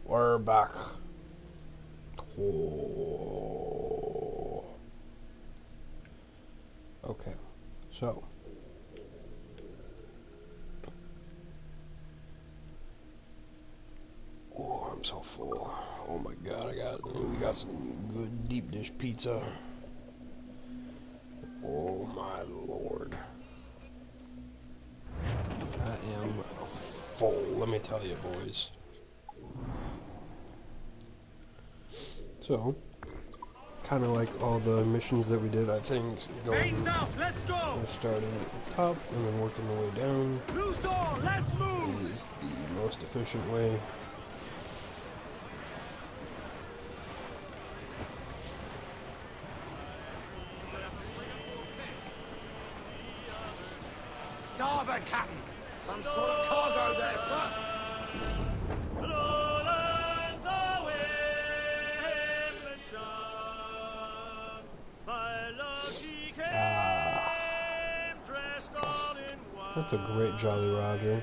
We're back. Oh. Okay, so oh, I'm so full. Oh my god, we got some good deep dish pizza. Oh my lord. I am full, let me tell you, boys. So, kind of like all the missions that we did, I think, going let's go. starting at the top and then working the way down Let's move. is the most efficient way. Starboard, Captain! Some sort of cargo there, sir! That's a great Jolly Roger.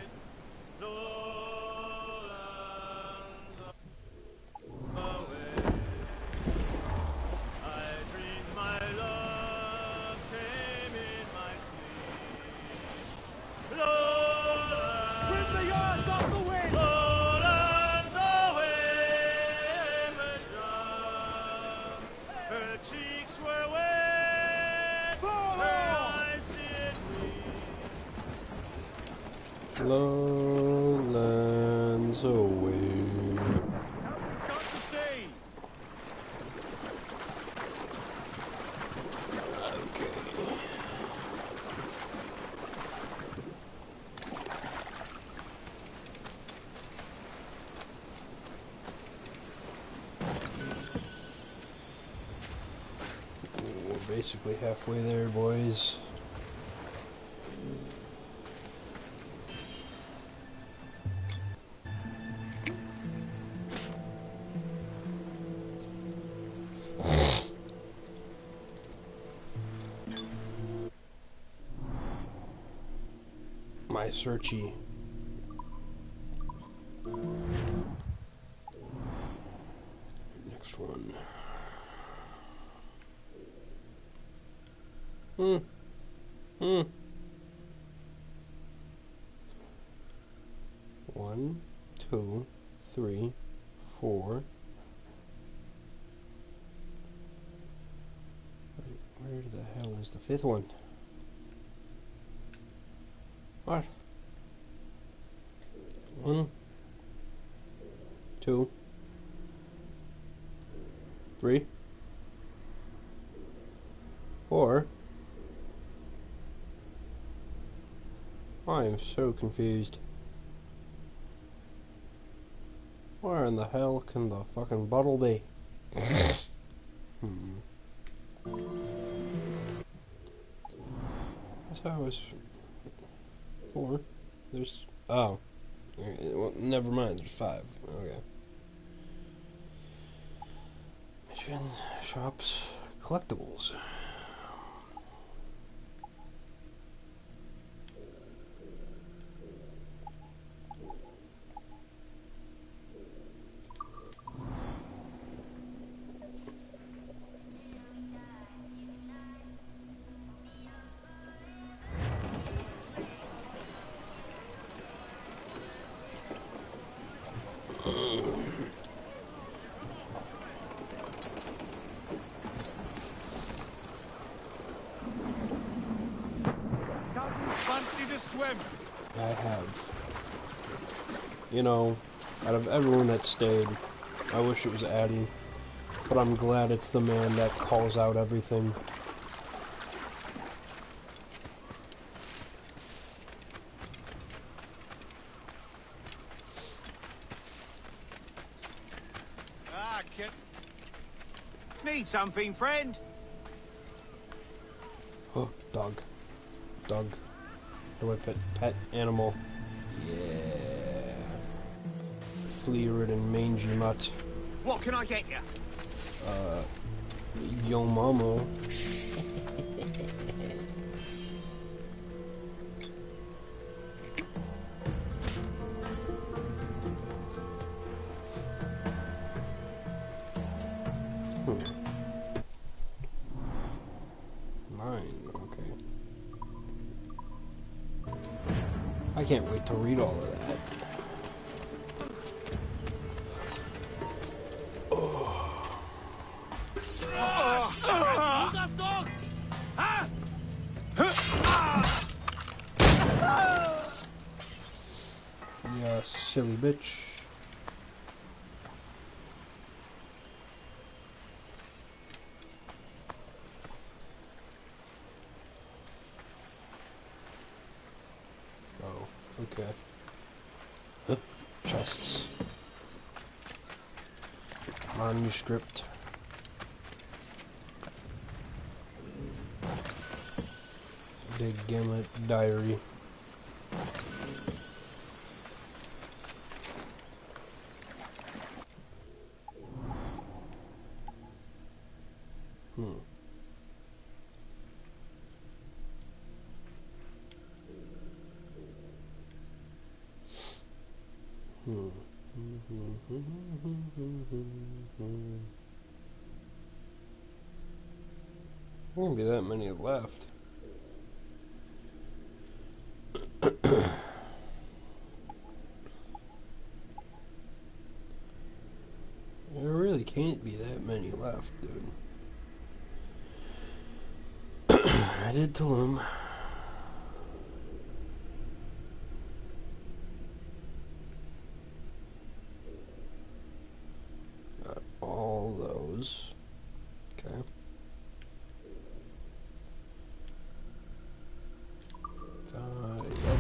Lowlands away. Okay. We're basically halfway there, boys. My searchy. Next one. One, two, three, four. Where the hell is the fifth one? What? One, two, three, four. I am so confused. Where in the hell can the fucking bottle be? I thought it was four. There's oh, well, never mind. There's five. Okay. Missions, shops, collectibles. Fancy to swim! I have. You know, out of everyone that stayed, I wish it was Addy, but I'm glad it's the man that calls out everything. Kid. Need something, friend? Oh, dog. Dog. How do I pet animal? Yeah. Flea-ridden mangy mutt. What can I get you? Yo mama. I can't wait to read all of that. Das doch! Ha! Yeah, silly bitch. Oh, okay. Huh? Chests. Manuscript. Dig Gimlet Diary. There won't be that many left. There really can't be that many left, dude. I did Tulum. Got all those. Okay. Yep.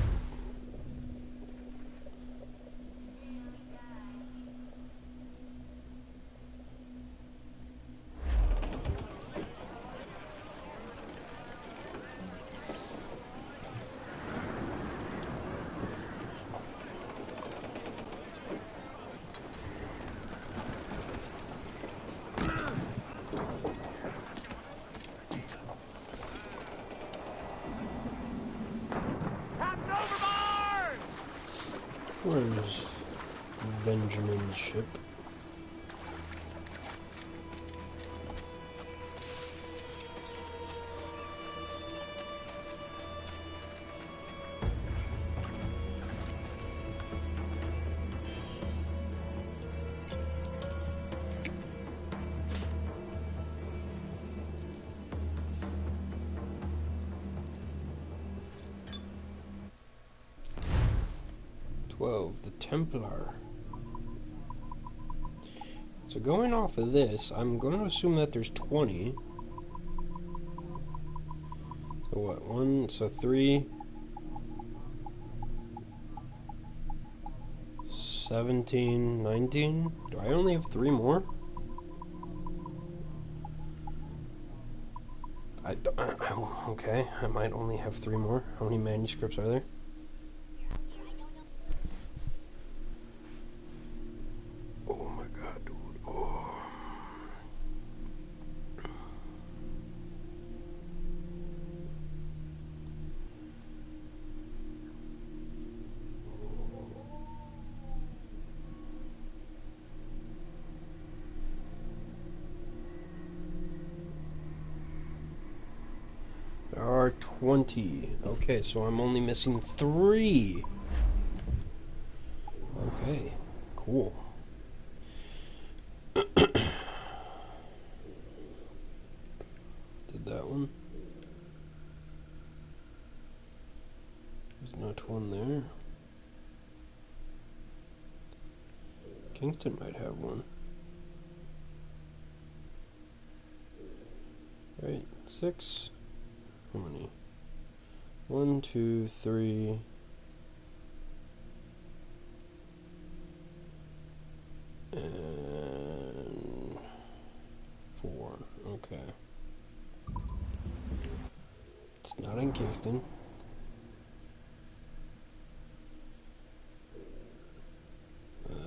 Where's Benjamin's ship? The Templar. So going off of this, I'm going to assume that there's 20. So what? 1, so 3, 17, 19. Do I only have 3 more? Okay, I might only have 3 more. How many manuscripts are there? There are 20. Okay, so I'm only missing 3. Okay, cool. Did that one. There's not one there. Kingston might have one. Right, 6. How many? 1, 2, 3. And 4. Okay. It's not in Kingston.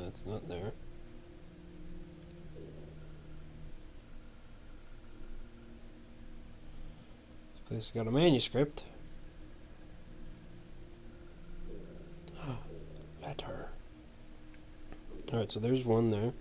It's not there. This place got a manuscript. Letter. Alright, so there's one there.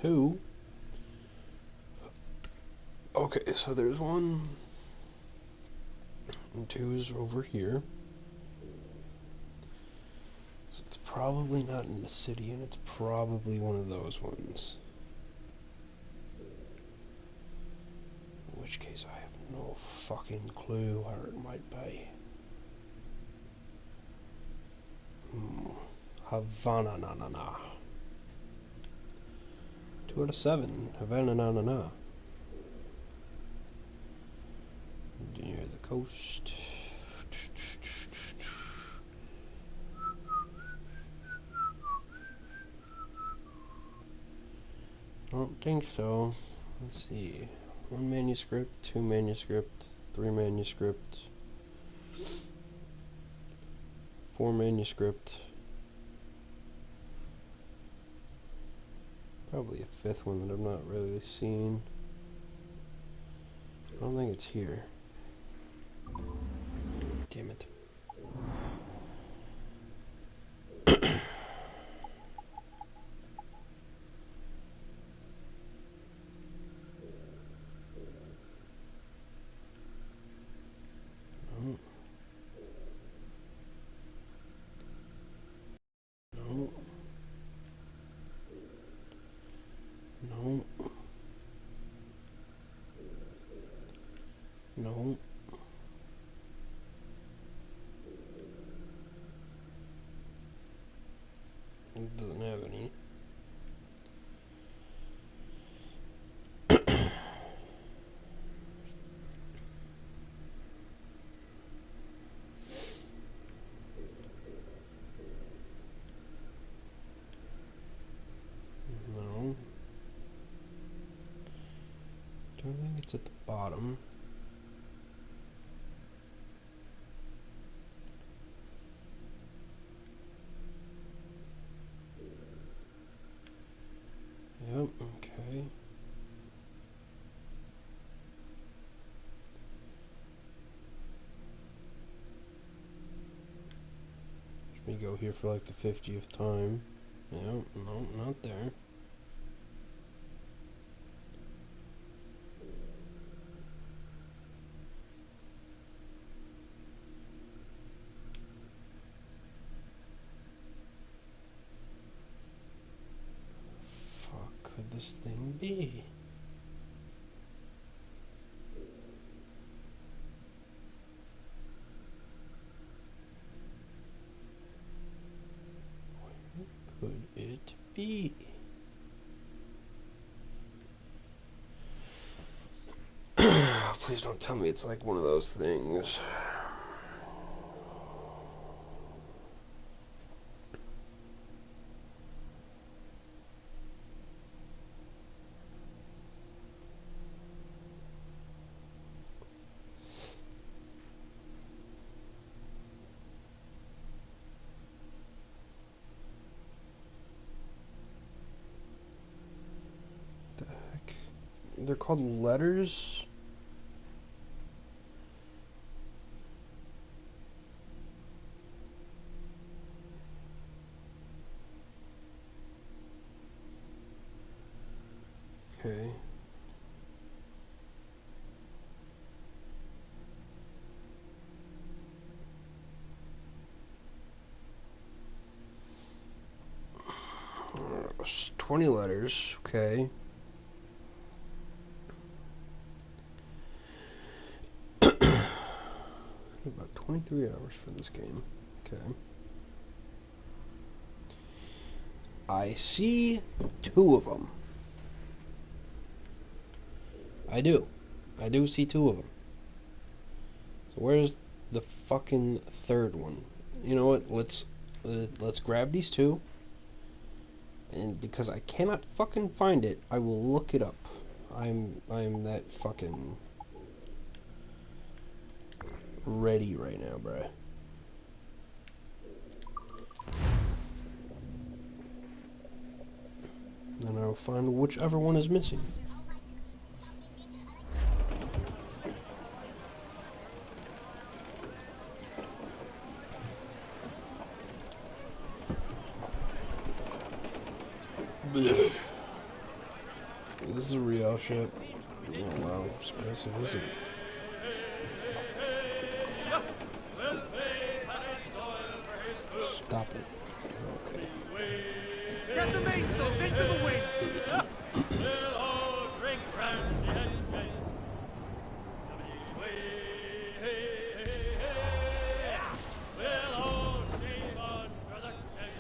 2. Okay, so there's 1 and 2 is over here. So it's probably not in the city, and it's probably one of those ones. In which case I have no fucking clue where it might be. Havana na na na. 2 out of 7. Havana na na na. Near the coast. I don't think so. Let's see. 1 manuscript, 2 manuscript, 3 manuscript, 4 manuscript. Probably a 5th one that I'm not really seeing. I don't think it's here. Damn it. No. No. No. It doesn't have any. No. Don't think it's at the bottom. Yep, okay. Let me go here for like the 50th time. Yep, no, not there. Fuck could this thing be? Where could it be? Please don't tell me it's like one of those things. The heck? They're called letters? Okay. It's 20 letters, okay. About 23 hours for this game. Okay. I see 2 of them. I do. I do see 2 of them. So where's the fucking 3rd one? You know what? Let's grab these 2. And because I cannot fucking find it, I will look it up. I'm that fucking ready right now, bruh. And I'll find whichever one is missing. Blech. This is a real ship. Oh wow, expressive, isn't it? Stop it. Okay. Get the mainsails into the wind! We'll all drink brandy and gin. We'll all shave under the tent.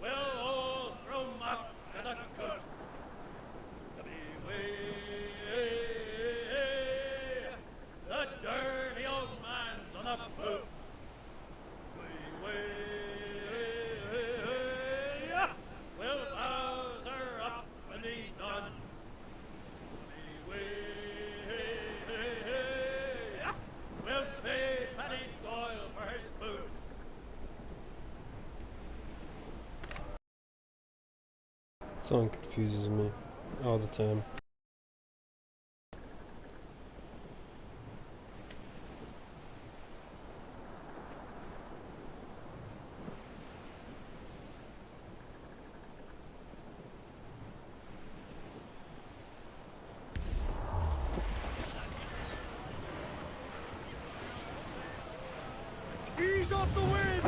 We'll all throw muck to the cook. The dirty old man's on a poop. We'll Bowser up when he's done. We'll pay Paddy Doyle for his boots. Song confuses me all the time. Ease off the wind!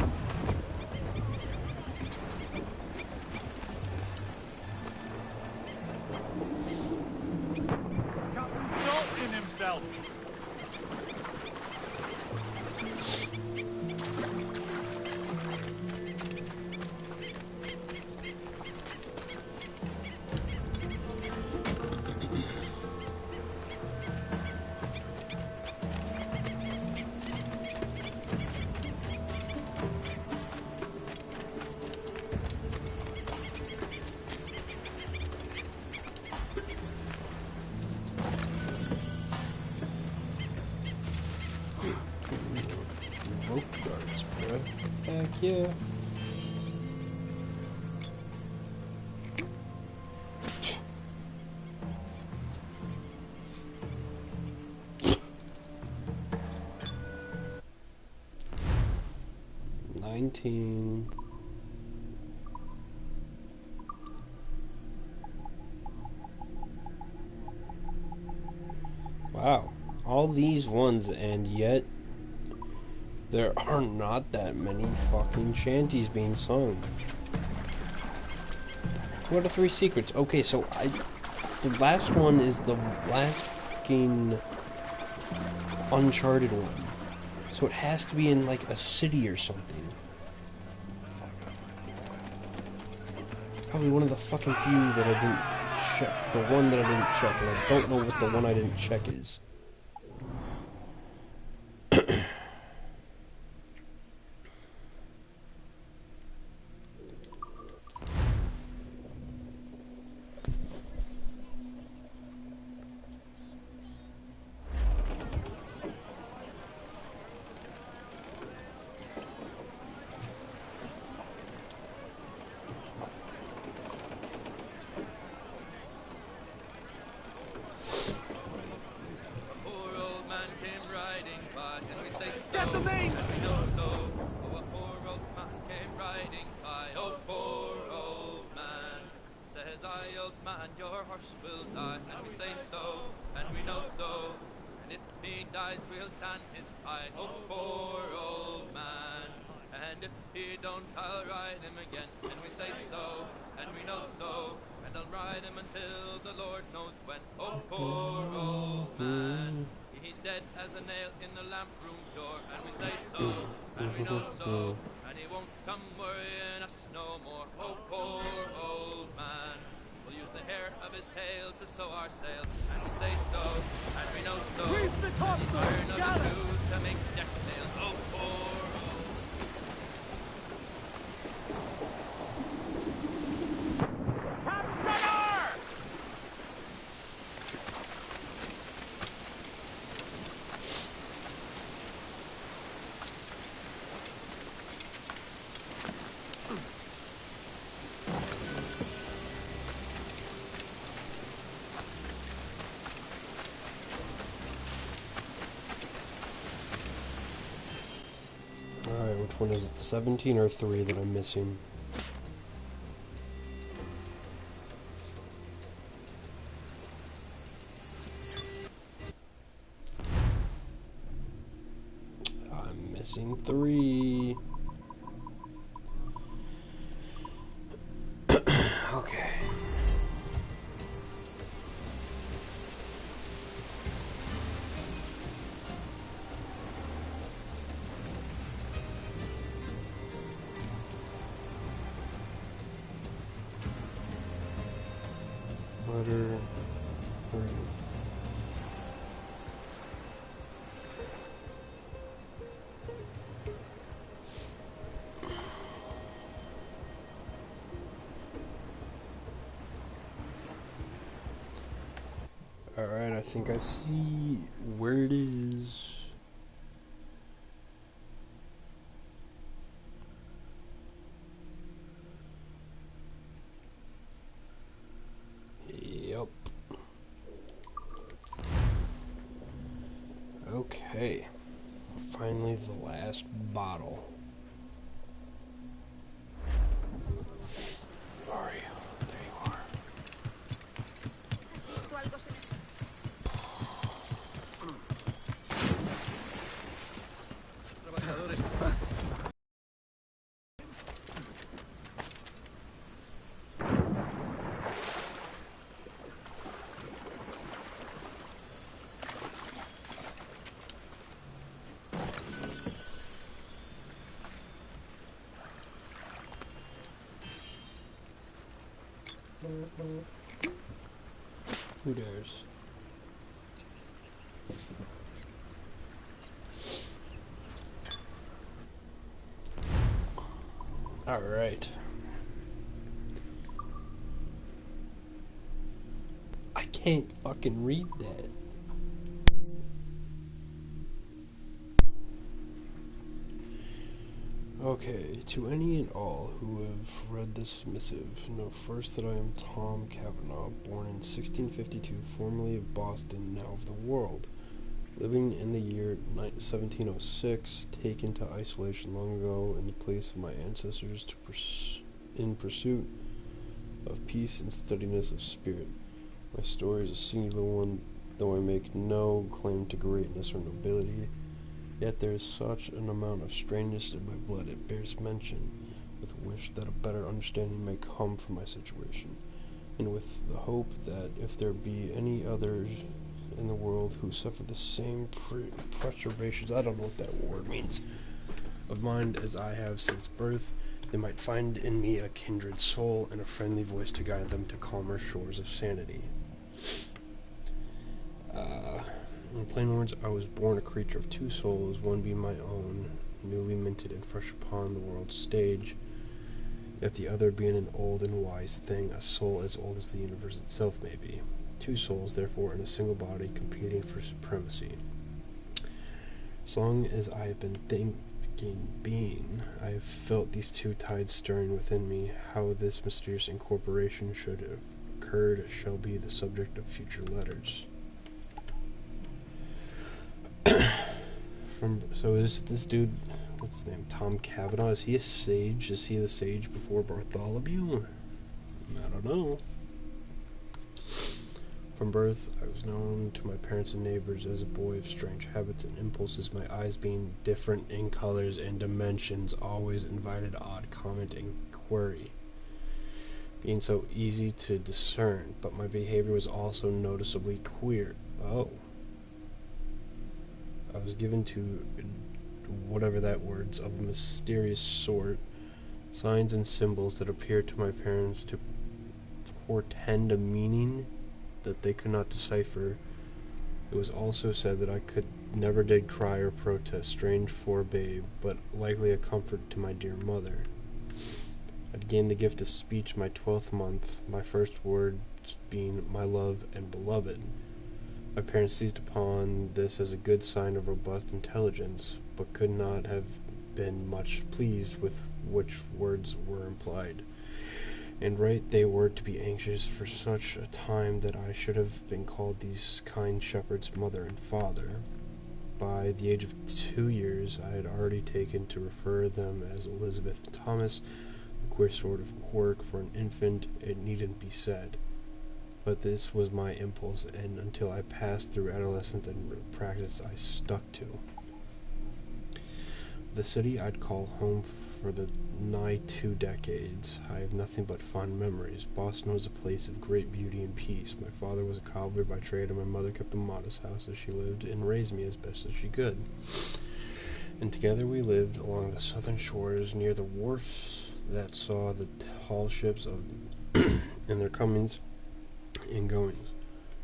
Captain Dalton himself! Rope guards, bro. Heck yeah. $19. Wow. All these ones, and yet there are not that many fucking shanties being sung. What are 3 secrets? Okay, so the last one is the last fucking Uncharted one. So it has to be in like a city or something. Probably one of the fucking few that I didn't check. The one that I didn't check, and I don't know what the one I didn't check is. Get the main! Your horse will die, and we say so, and we know so. And if he dies, we'll tan his eye. Oh, poor old man. And if he don't, I'll ride him again. And we say so, and we know so. And I'll ride him until the Lord knows when. Oh, poor old man. He's dead as a nail in the lamp room door. And we say so, and we know so. And he won't come worrying us no more. Oh, poor old man. We'll use the hair of his tail to sew our sails, and we say so, and we know so. Grease the topsail! And the iron of Got his it! shoes to make deck sails. Oh, poor Alright, which one is it? 17 or 3 that I'm missing? Scene 3. Okay. Letter 3. Alright, I think I see where it is. Yep. Okay. Finally, the last bottle. Where are you? There you are. Who dares? Alright. I can't fucking read that. Okay, to any and all who have read this missive, know first that I am Tom Cavanaugh, born in 1652, formerly of Boston, now of the world, living in the year 1706, taken to isolation long ago in the place of my ancestors in pursuit of peace and steadiness of spirit. My story is a singular one, though I make no claim to greatness or nobility. Yet there is such an amount of strangeness in my blood it bears mention, with a wish that a better understanding may come from my situation, and with the hope that if there be any others in the world who suffer the same perturbations, I don't know what that word means, of mind as I have since birth, they might find in me a kindred soul and a friendly voice to guide them to calmer shores of sanity. In plain words, I was born a creature of two souls, one being my own, newly minted and fresh upon the world's stage, yet the other being an old and wise thing, a soul as old as the universe itself may be. Two souls, therefore, in a single body, competing for supremacy. As long as I have been being, I have felt these two tides stirring within me. How this mysterious incorporation should have occurred shall be the subject of future letters. So is this dude, what's his name, Tom Cavanaugh, is he a sage? Is he the sage before Bartholomew? I don't know. From birth, I was known to my parents and neighbors as a boy of strange habits and impulses. My eyes being different in colors and dimensions always invited odd comment and query, being so easy to discern, but my behavior was also noticeably queer. Oh. I was given to whatever that word's of a mysterious sort, signs and symbols that appeared to my parents to portend a meaning that they could not decipher. It was also said that I never did cry or protest, strange for a babe, but likely a comfort to my dear mother. I'd gained the gift of speech my 12th month, my first words being my love and beloved. My parents seized upon this as a good sign of robust intelligence, but could not have been much pleased with which words were implied. And right they were to be anxious for such a time that I should have been called these kind shepherds mother and father. By the age of 2 years, I had already taken to refer them as Elizabeth and Thomas, a queer sort of quirk for an infant, it needn't be said. But this was my impulse, and until I passed through adolescence and practice, I stuck to. the city I'd call home for the nigh 2 decades. I have nothing but fond memories. Boston was a place of great beauty and peace. My father was a cobbler by trade, and my mother kept a modest house as she lived and raised me as best as she could. And together we lived along the southern shores near the wharfs that saw the tall ships of in their comings and goings,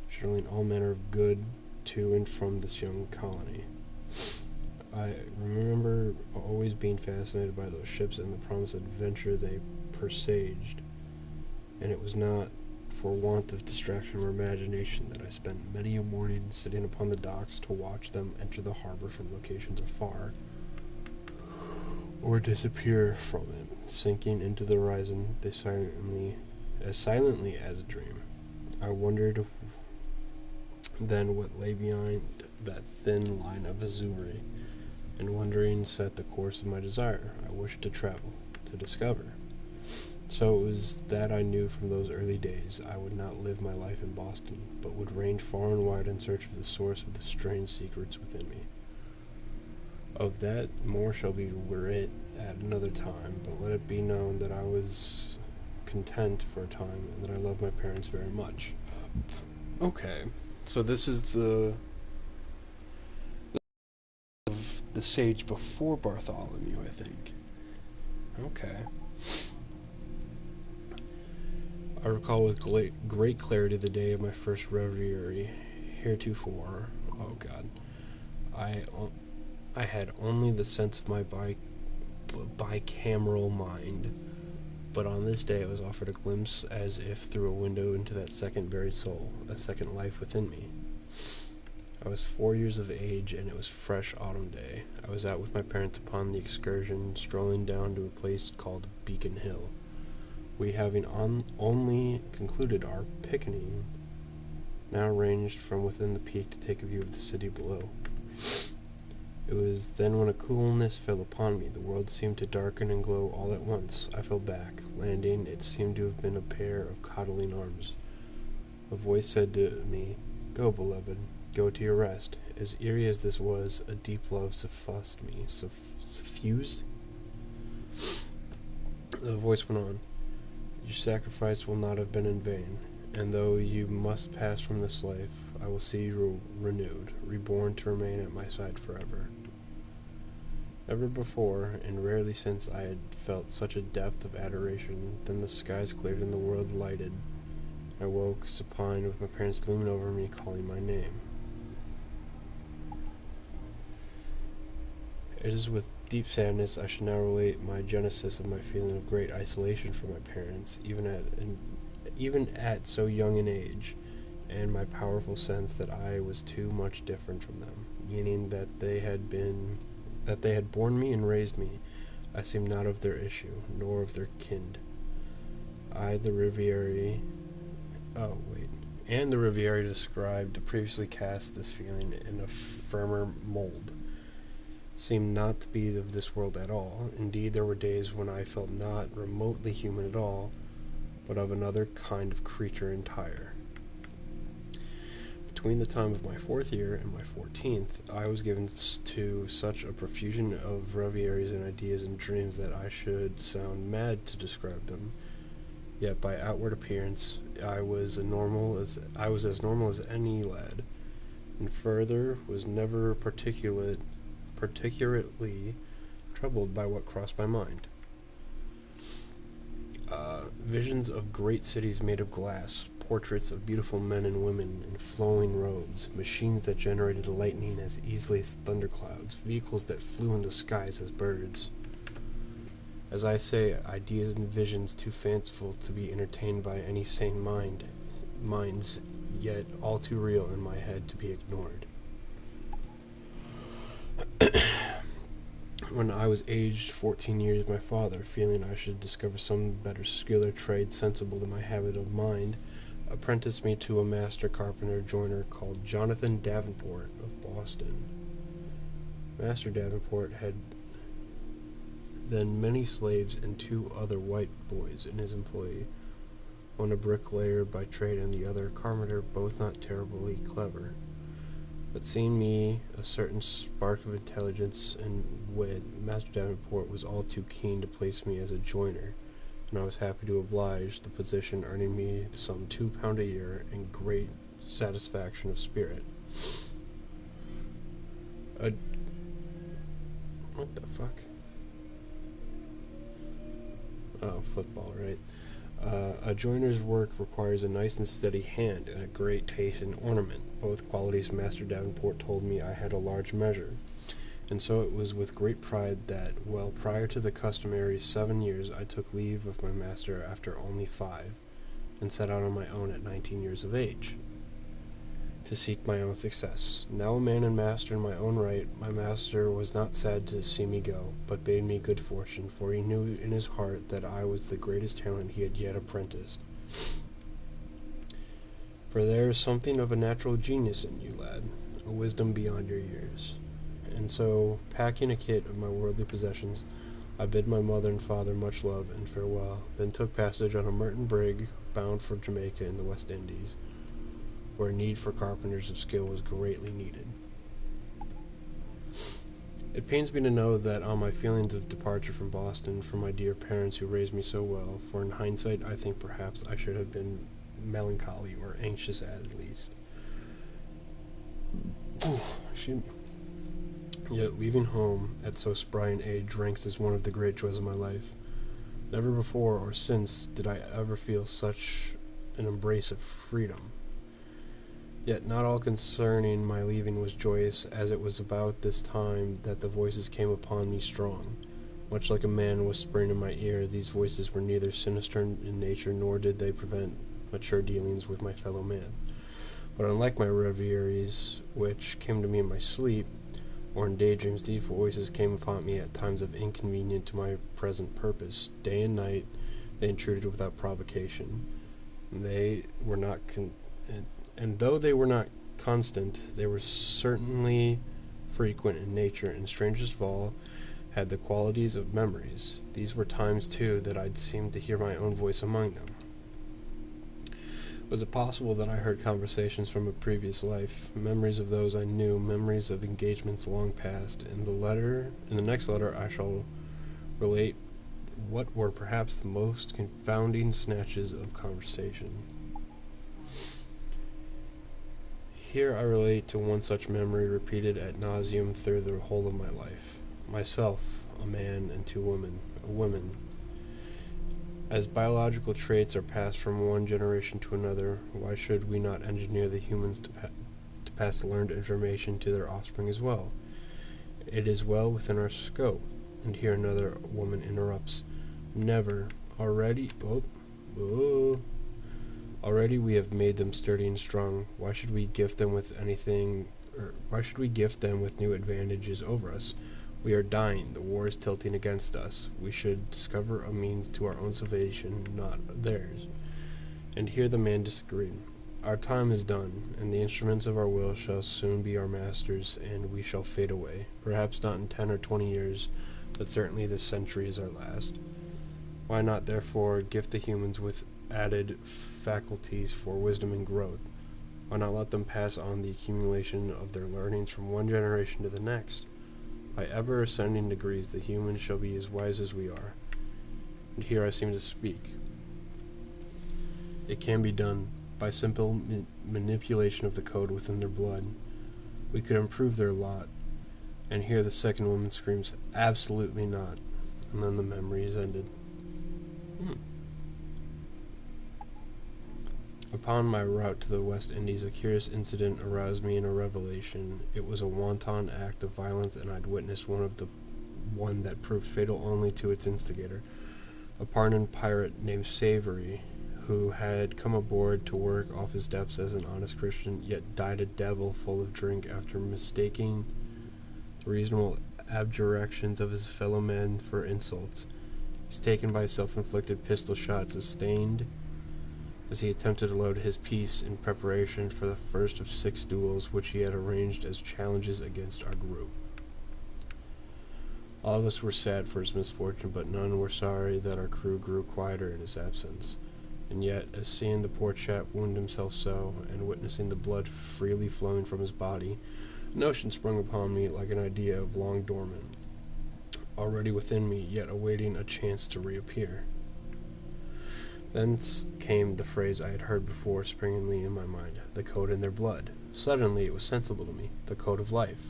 showing all manner of good to and from this young colony. I remember always being fascinated by those ships and the promised adventure they presaged, and it was not for want of distraction or imagination that I spent many a morning sitting upon the docks to watch them enter the harbor from locations afar, or disappear from it, sinking into the horizon as silently as a dream. I wondered then what lay behind that thin line of azure, and wondering set the course of my desire. I wished to travel, to discover. So it was that I knew from those early days I would not live my life in Boston, but would range far and wide in search of the source of the strange secrets within me. Of that more shall be writ at another time, but let it be known that I was content for a time, and that I loved my parents very much. Okay, so this is the sage before Bartholomew, I think. Okay. I recall with great clarity the day of my first reverie. Heretofore, oh God, I had only the sense of my bicameral mind, but on this day I was offered a glimpse as if through a window into that second buried soul, a second life within me. I was 4 years of age, and it was fresh autumn day. I was out with my parents upon the excursion, strolling down to a place called Beacon Hill. We having only concluded our picnicking, now ranged from within the peak to take a view of the city below. It was then when a coolness fell upon me. The world seemed to darken and glow all at once. I fell back. Landing, it seemed to have been a pair of coddling arms. A voice said to me, "Go, beloved. Go to your rest." As eerie as this was, a deep love suffused me. Suffused? The voice went on. Your sacrifice will not have been in vain, and though you must pass from this life, I will see you renewed, reborn to remain at my side forever. Never before, and rarely since, I had felt such a depth of adoration. Then the skies cleared and the world lighted. I woke supine with my parents looming over me, calling my name. It is with deep sadness I shall now relate my genesis of my feeling of great isolation from my parents, even at so young an age, and my powerful sense that I was too much different from them, meaning that they had borne me and raised me. I seemed not of their issue, nor of their kind. And the Riviere described previously cast this feeling in a firmer mold. Seemed not to be of this world at all. Indeed, there were days when I felt not remotely human at all, but of another kind of creature entire. Between the time of my 4th year and my 14th, I was given to such a profusion of reveries and ideas and dreams that I should sound mad to describe them. Yet by outward appearance, I was as normal as any lad, and further was never particularly troubled by what crossed my mind. Visions of great cities made of glass, portraits of beautiful men and women in flowing robes, machines that generated lightning as easily as thunderclouds, vehicles that flew in the skies as birds. As I say, ideas and visions too fanciful to be entertained by any sane minds, yet all too real in my head to be ignored. When I was aged 14 years, my father, feeling I should discover some better skill or trade sensible to my habit of mind, apprenticed me to a master carpenter joiner called Jonathan Davenport of Boston. Master Davenport had then many slaves and 2 other white boys in his employ, one a bricklayer by trade and the other a carpenter, both not terribly clever. But seeing me a certain spark of intelligence and wit, Master Davenport was all too keen to place me as a joiner, and I was happy to oblige the position, earning me some £2 a year and great satisfaction of spirit. What the fuck? Oh, football, right. A joiner's work requires a nice and steady hand and a great taste in ornament, both qualities Master Davenport told me I had a large measure. And so it was with great pride that, well, prior to the customary 7 years, I took leave of my master after only 5, and set out on my own at 19 years of age, to seek my own success. Now a man and master in my own right, my master was not sad to see me go, but bade me good fortune, for he knew in his heart that I was the greatest talent he had yet apprenticed. For there is something of a natural genius in you, lad, a wisdom beyond your years. And so, packing a kit of my worldly possessions, I bid my mother and father much love and farewell, then took passage on a merchant brig bound for Jamaica in the West Indies, where need for carpenters of skill was greatly needed. It pains me to know that on my feelings of departure from Boston, from my dear parents who raised me so well, for in hindsight I think perhaps I should have been melancholy or anxious at least. Excuse me. Yet leaving home at so spry an age ranks as one of the great joys of my life. Never before or since did I ever feel such an embrace of freedom. Yet not all concerning my leaving was joyous, as it was about this time that the voices came upon me strong. Much like a man whispering in my ear, these voices were neither sinister in nature, nor did they prevent mature dealings with my fellow man. But unlike my reveries, which came to me in my sleep, or in daydreams, these voices came upon me at times of inconvenient to my present purpose. Day and night they intruded without provocation. They were not and though they were not constant, they were certainly frequent in nature, and strangest of all, had the qualities of memories. These were times, too, that I'd seemed to hear my own voice among them. Was it possible that I heard conversations from a previous life, memories of those I knew, memories of engagements long past? In the next letter I shall relate what were perhaps the most confounding snatches of conversation. Here I relate to one such memory repeated ad nauseum through the whole of my life. Myself, a man, and 2 women, a woman. As biological traits are passed from one generation to another, why should we not engineer the humans to pass learned information to their offspring as well? It is well within our scope. And here another woman interrupts. Never. Already we have made them sturdy and strong. Why should we gift them with new advantages over us? We are dying. The war is tilting against us. We should discover a means to our own salvation, not theirs. And here the man disagreed. Our time is done, and the instruments of our will shall soon be our masters, and we shall fade away. Perhaps not in 10 or 20 years, but certainly this century is our last. Why not, therefore, gift the humans with added faculties for wisdom and growth? Why not let them pass on the accumulation of their learnings from one generation to the next? By ever ascending degrees, the humans shall be as wise as we are. And here I seem to speak. It can be done by simple manipulation of the code within their blood. We could improve their lot. And here the second woman screams, "Absolutely not." And then the memory is ended. Upon my route to the West Indies, a curious incident aroused me in a revelation. It was a wanton act of violence, and I'd witnessed one that proved fatal only to its instigator, a pardoned pirate named Savory, who had come aboard to work off his debts as an honest Christian, yet died a devil full of drink after mistaking the reasonable abjurations of his fellow men for insults. He was taken by a self-inflicted pistol shot sustained as he attempted to load his piece in preparation for the first of 6 duels which he had arranged as challenges against our group. All of us were sad for his misfortune, but none were sorry that our crew grew quieter in his absence. And yet, as seeing the poor chap wound himself so, and witnessing the blood freely flowing from his body, a notion sprung upon me like an idea of long dormant, already within me, yet awaiting a chance to reappear. Thence came the phrase I had heard before springingly in my mind, the code in their blood. Suddenly it was sensible to me, the code of life,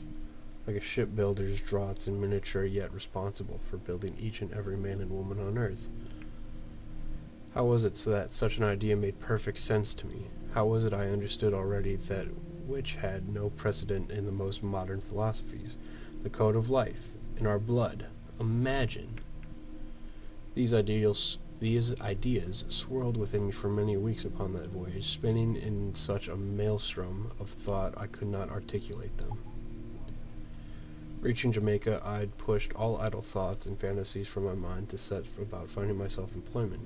like a shipbuilder's draughts in miniature, yet responsible for building each and every man and woman on earth. How was it so that such an idea made perfect sense to me? How was it I understood already that which had no precedent in the most modern philosophies? The code of life, in our blood. Imagine! These ideas swirled within me for many weeks upon that voyage, spinning in such a maelstrom of thought I could not articulate them. Reaching Jamaica, I'd pushed all idle thoughts and fantasies from my mind to set about finding myself employment.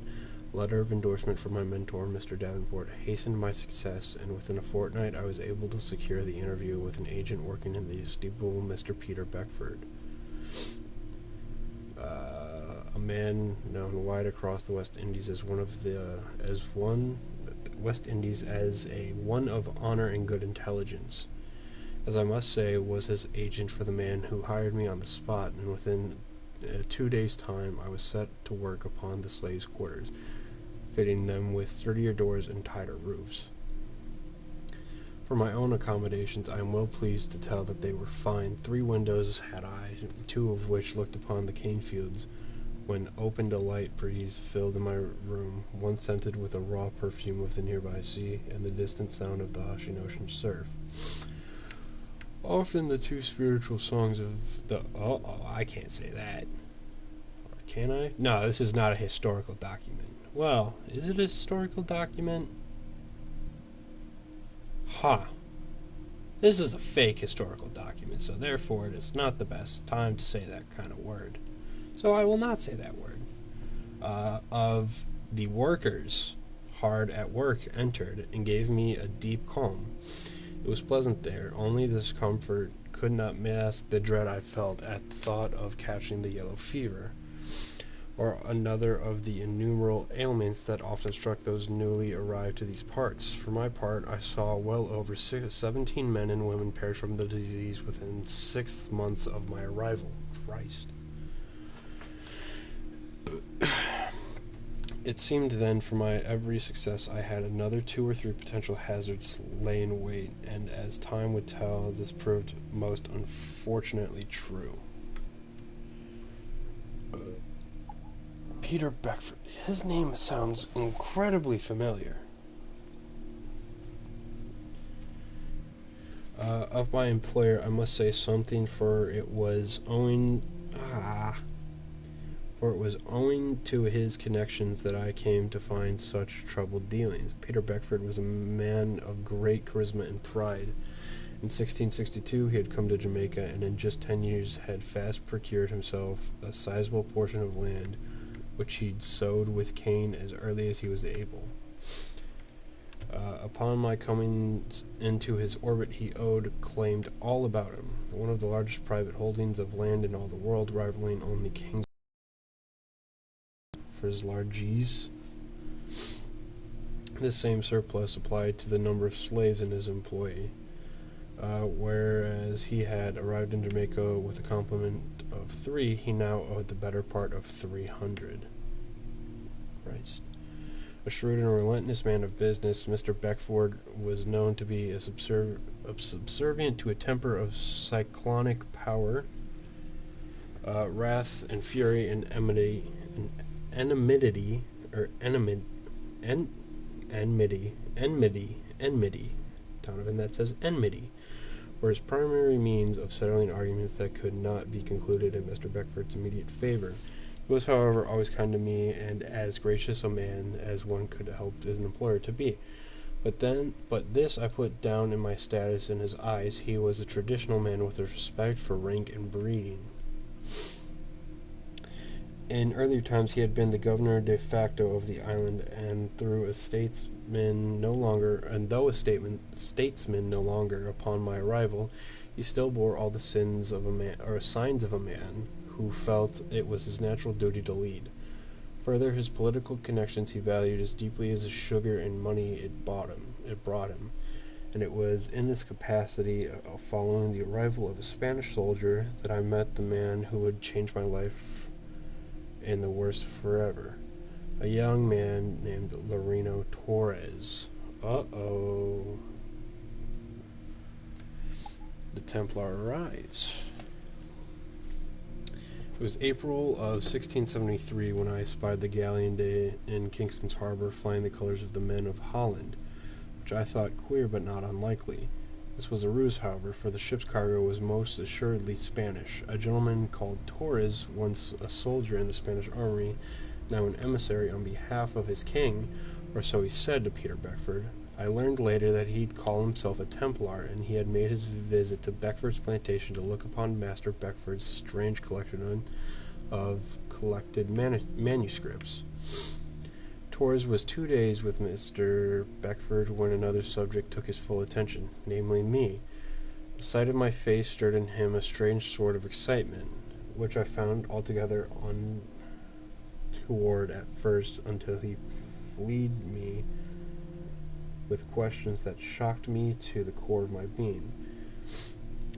A letter of endorsement from my mentor, Mr. Davenport, hastened my success, and within a fortnight I was able to secure the interview with an agent working in the estimable Mr. Peter Beckford, a man known wide across the West Indies as one of honor and good intelligence. As I must say, was his agent for the man who hired me on the spot, and within 2 days' time I was set to work upon the slaves' quarters, fitting them with sturdier doors and tighter roofs. For my own accommodations, I am well pleased to tell that they were fine. 3 windows had I, 2 of which looked upon the cane fields. When opened, a light breeze filled my room, one scented with a raw perfume of the nearby sea and the distant sound of the hushing ocean surf. Often the 2 spiritual songs of the... I can't say that. Can I? No, this is not a historical document. Well, is it a historical document? This is a fake historical document, so therefore it is not the best time to say that kind of word. So I will not say that word. Of the workers hard at work entered and gave me a deep calm. It was pleasant there, only this comfort could not mask the dread I felt at the thought of catching the yellow fever, or another of the innumerable ailments that often struck those newly arrived to these parts. For my part, I saw well over 17 men and women perish from the disease within 6 months of my arrival. Christ. It seemed then for my every success I had another 2 or 3 potential hazards lay in wait, and as time would tell, this proved most unfortunately true. Peter Beckford. His name sounds incredibly familiar. Of my employer, I must say something, for it was owing to his connections that I came to find such troubled dealings. Peter Beckford was a man of great charisma and pride. In 1662 he had come to Jamaica, and in just 10 years had fast procured himself a sizable portion of land, which he'd sowed with cane as early as he was able. Upon my coming into his orbit, he claimed all about him, one of the largest private holdings of land in all the world, rivaling only King's for his largesse. This same surplus applied to the number of slaves in his employ, whereas he had arrived in Jamaica with a complement of 3, he now owed the better part of 300. Christ. A shrewd and relentless man of business, Mr. Beckford was known to be subservient to a temper of cyclonic power, wrath and fury and enmity, Donovan, that says enmity, were his primary means of settling arguments that could not be concluded in Mr. Beckford's immediate favor. He was, however, always kind to me, and as gracious a man as one could help as an employer to be. But this I put down in my status in his eyes. He was a traditional man with a respect for rank and breeding. In earlier times he had been the governor de facto of the island, and though a statesman no longer, upon my arrival, he still bore all the sins of a man, or signs of a man who felt it was his natural duty to lead. Further, his political connections he valued as deeply as the sugar and money it brought him. And it was in this capacity, following the arrival of a Spanish soldier, that I met the man who would change my life and the worse forever. A young man named Loreno Torres. Uh-oh. The Templar arrives. It was April of 1673 when I espied the galleon in Kingston's harbor flying the colors of the men of Holland, which I thought queer but not unlikely. This was a ruse, however, for the ship's cargo was most assuredly Spanish. A gentleman called Torres, once a soldier in the Spanish army, now an emissary on behalf of his king, or so he said to Peter Beckford. I learned later that he'd call himself a Templar, and he had made his visit to Beckford's plantation to look upon Master Beckford's strange collection of collected manuscripts. Torres was 2 days with Mr. Beckford when another subject took his full attention, namely me. The sight of my face stirred in him a strange sort of excitement, which I found altogether untoward at first, until he fleed me with questions that shocked me to the core of my being.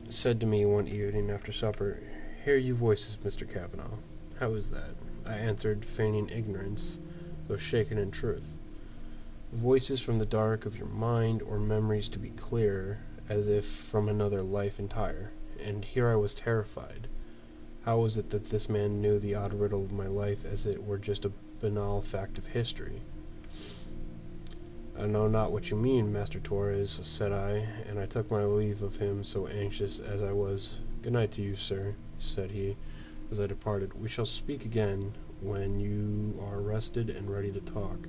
Said to me one evening after supper, "Hear you voices, Mr. Cavanaugh. How is that?" I answered, feigning ignorance, though shaken in truth. "Voices from the dark of your mind, or memories to be clear, as if from another life entire." And here I was terrified. How was it that this man knew the odd riddle of my life as it were just a banal fact of history? "I know not what you mean, Master Torres," said I, and I took my leave of him, so anxious as I was. "Good night to you, sir," said he, as I departed. "We shall speak again when you are rested and ready to talk."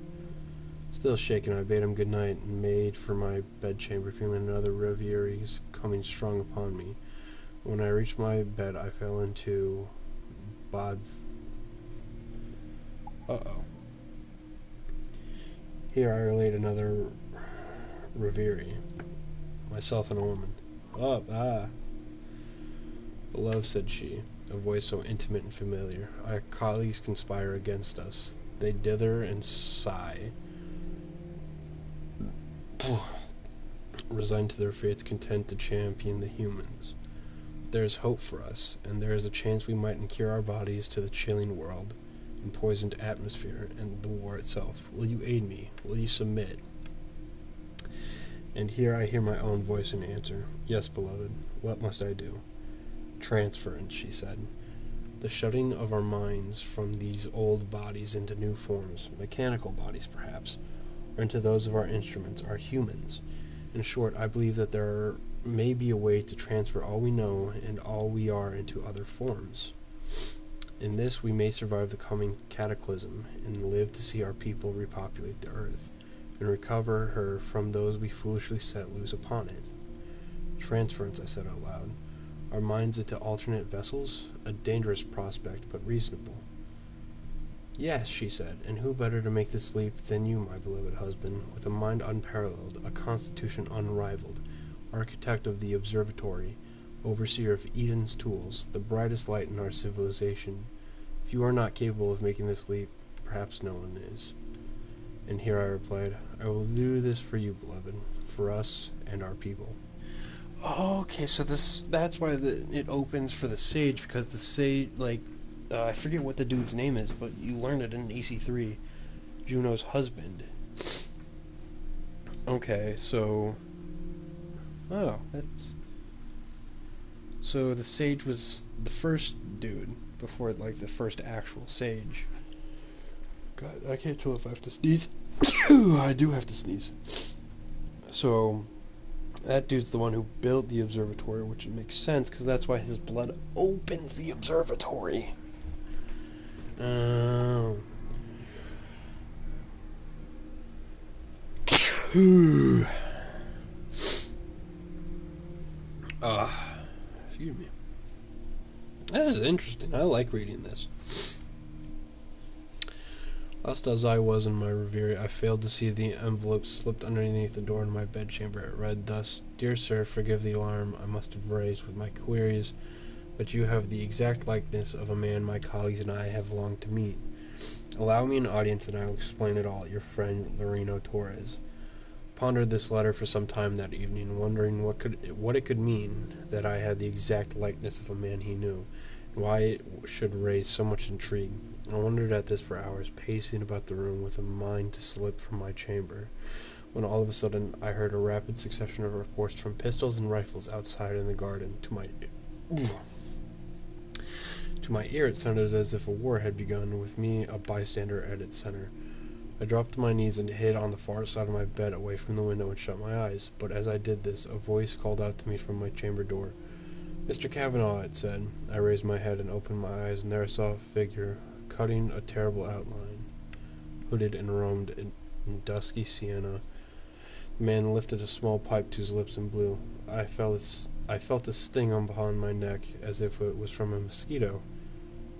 Still shaken, I bade him good night, and made for my bedchamber, feeling another reverie coming strong upon me. When I reached my bed, I fell into Here I relate another reverie. Myself and a woman. "Beloved," said she, a voice so intimate and familiar, "our colleagues conspire against us. They dither and sigh, resigned to their fates, content to champion the humans. There is hope for us, and there is a chance we might incur our bodies to the chilling world and poisoned atmosphere and the war itself. Will you aid me? Will you submit?" And here I hear my own voice in answer. "Yes, beloved. What must I do?" "Transference," she said. "The shutting of our minds from these old bodies into new forms, mechanical bodies perhaps, or into those of our instruments, our humans. In short, I believe that there may be a way to transfer all we know and all we are into other forms. In this we may survive the coming cataclysm, and live to see our people repopulate the earth, and recover her from those we foolishly set loose upon it." "Transference," I said out loud. "Our minds into alternate vessels? A dangerous prospect, but reasonable." "Yes," she said, "and who better to make this leap than you, my beloved husband, with a mind unparalleled, a constitution unrivaled, architect of the observatory, overseer of Eden's tools, the brightest light in our civilization. If you are not capable of making this leap, perhaps no one is." And here I replied, "I will do this for you, beloved, for us and our people." Okay, so that's why it opens for the sage, because the sage, I forget what the dude's name is, but you learn it in AC3, Juno's husband. Okay, so... So the sage was the first dude, before, the first actual sage. God, I can't tell if I have to sneeze. I do have to sneeze. So, that dude's the one who built the observatory, which makes sense, because that's why his blood opens the observatory. Excuse me. This is interesting. I like reading this. Lost as I was in my reverie, I failed to see the envelope slipped underneath the door in my bedchamber. It read thus: "Dear sir, forgive the alarm I must have raised with my queries, but you have the exact likeness of a man my colleagues and I have longed to meet. Allow me an audience and I will explain it all. Your friend, Loreno Torres. Pondered this letter for some time that evening, wondering what it could mean that I had the exact likeness of a man he knew, and why it should raise so much intrigue. I wondered at this for hours, pacing about the room with a mind to slip from my chamber, when all of a sudden I heard a rapid succession of reports from pistols and rifles outside in the garden. To my ear it sounded as if a war had begun, with me a bystander at its center. I dropped to my knees and hid on the far side of my bed away from the window and shut my eyes, but as I did this, a voice called out to me from my chamber door. "Mr. Kavanaugh," it said. I raised my head and opened my eyes, and there I saw a figure cutting a terrible outline, hooded and robed in dusky sienna. The man lifted a small pipe to his lips and blew. I felt a sting upon my neck, as if it was from a mosquito.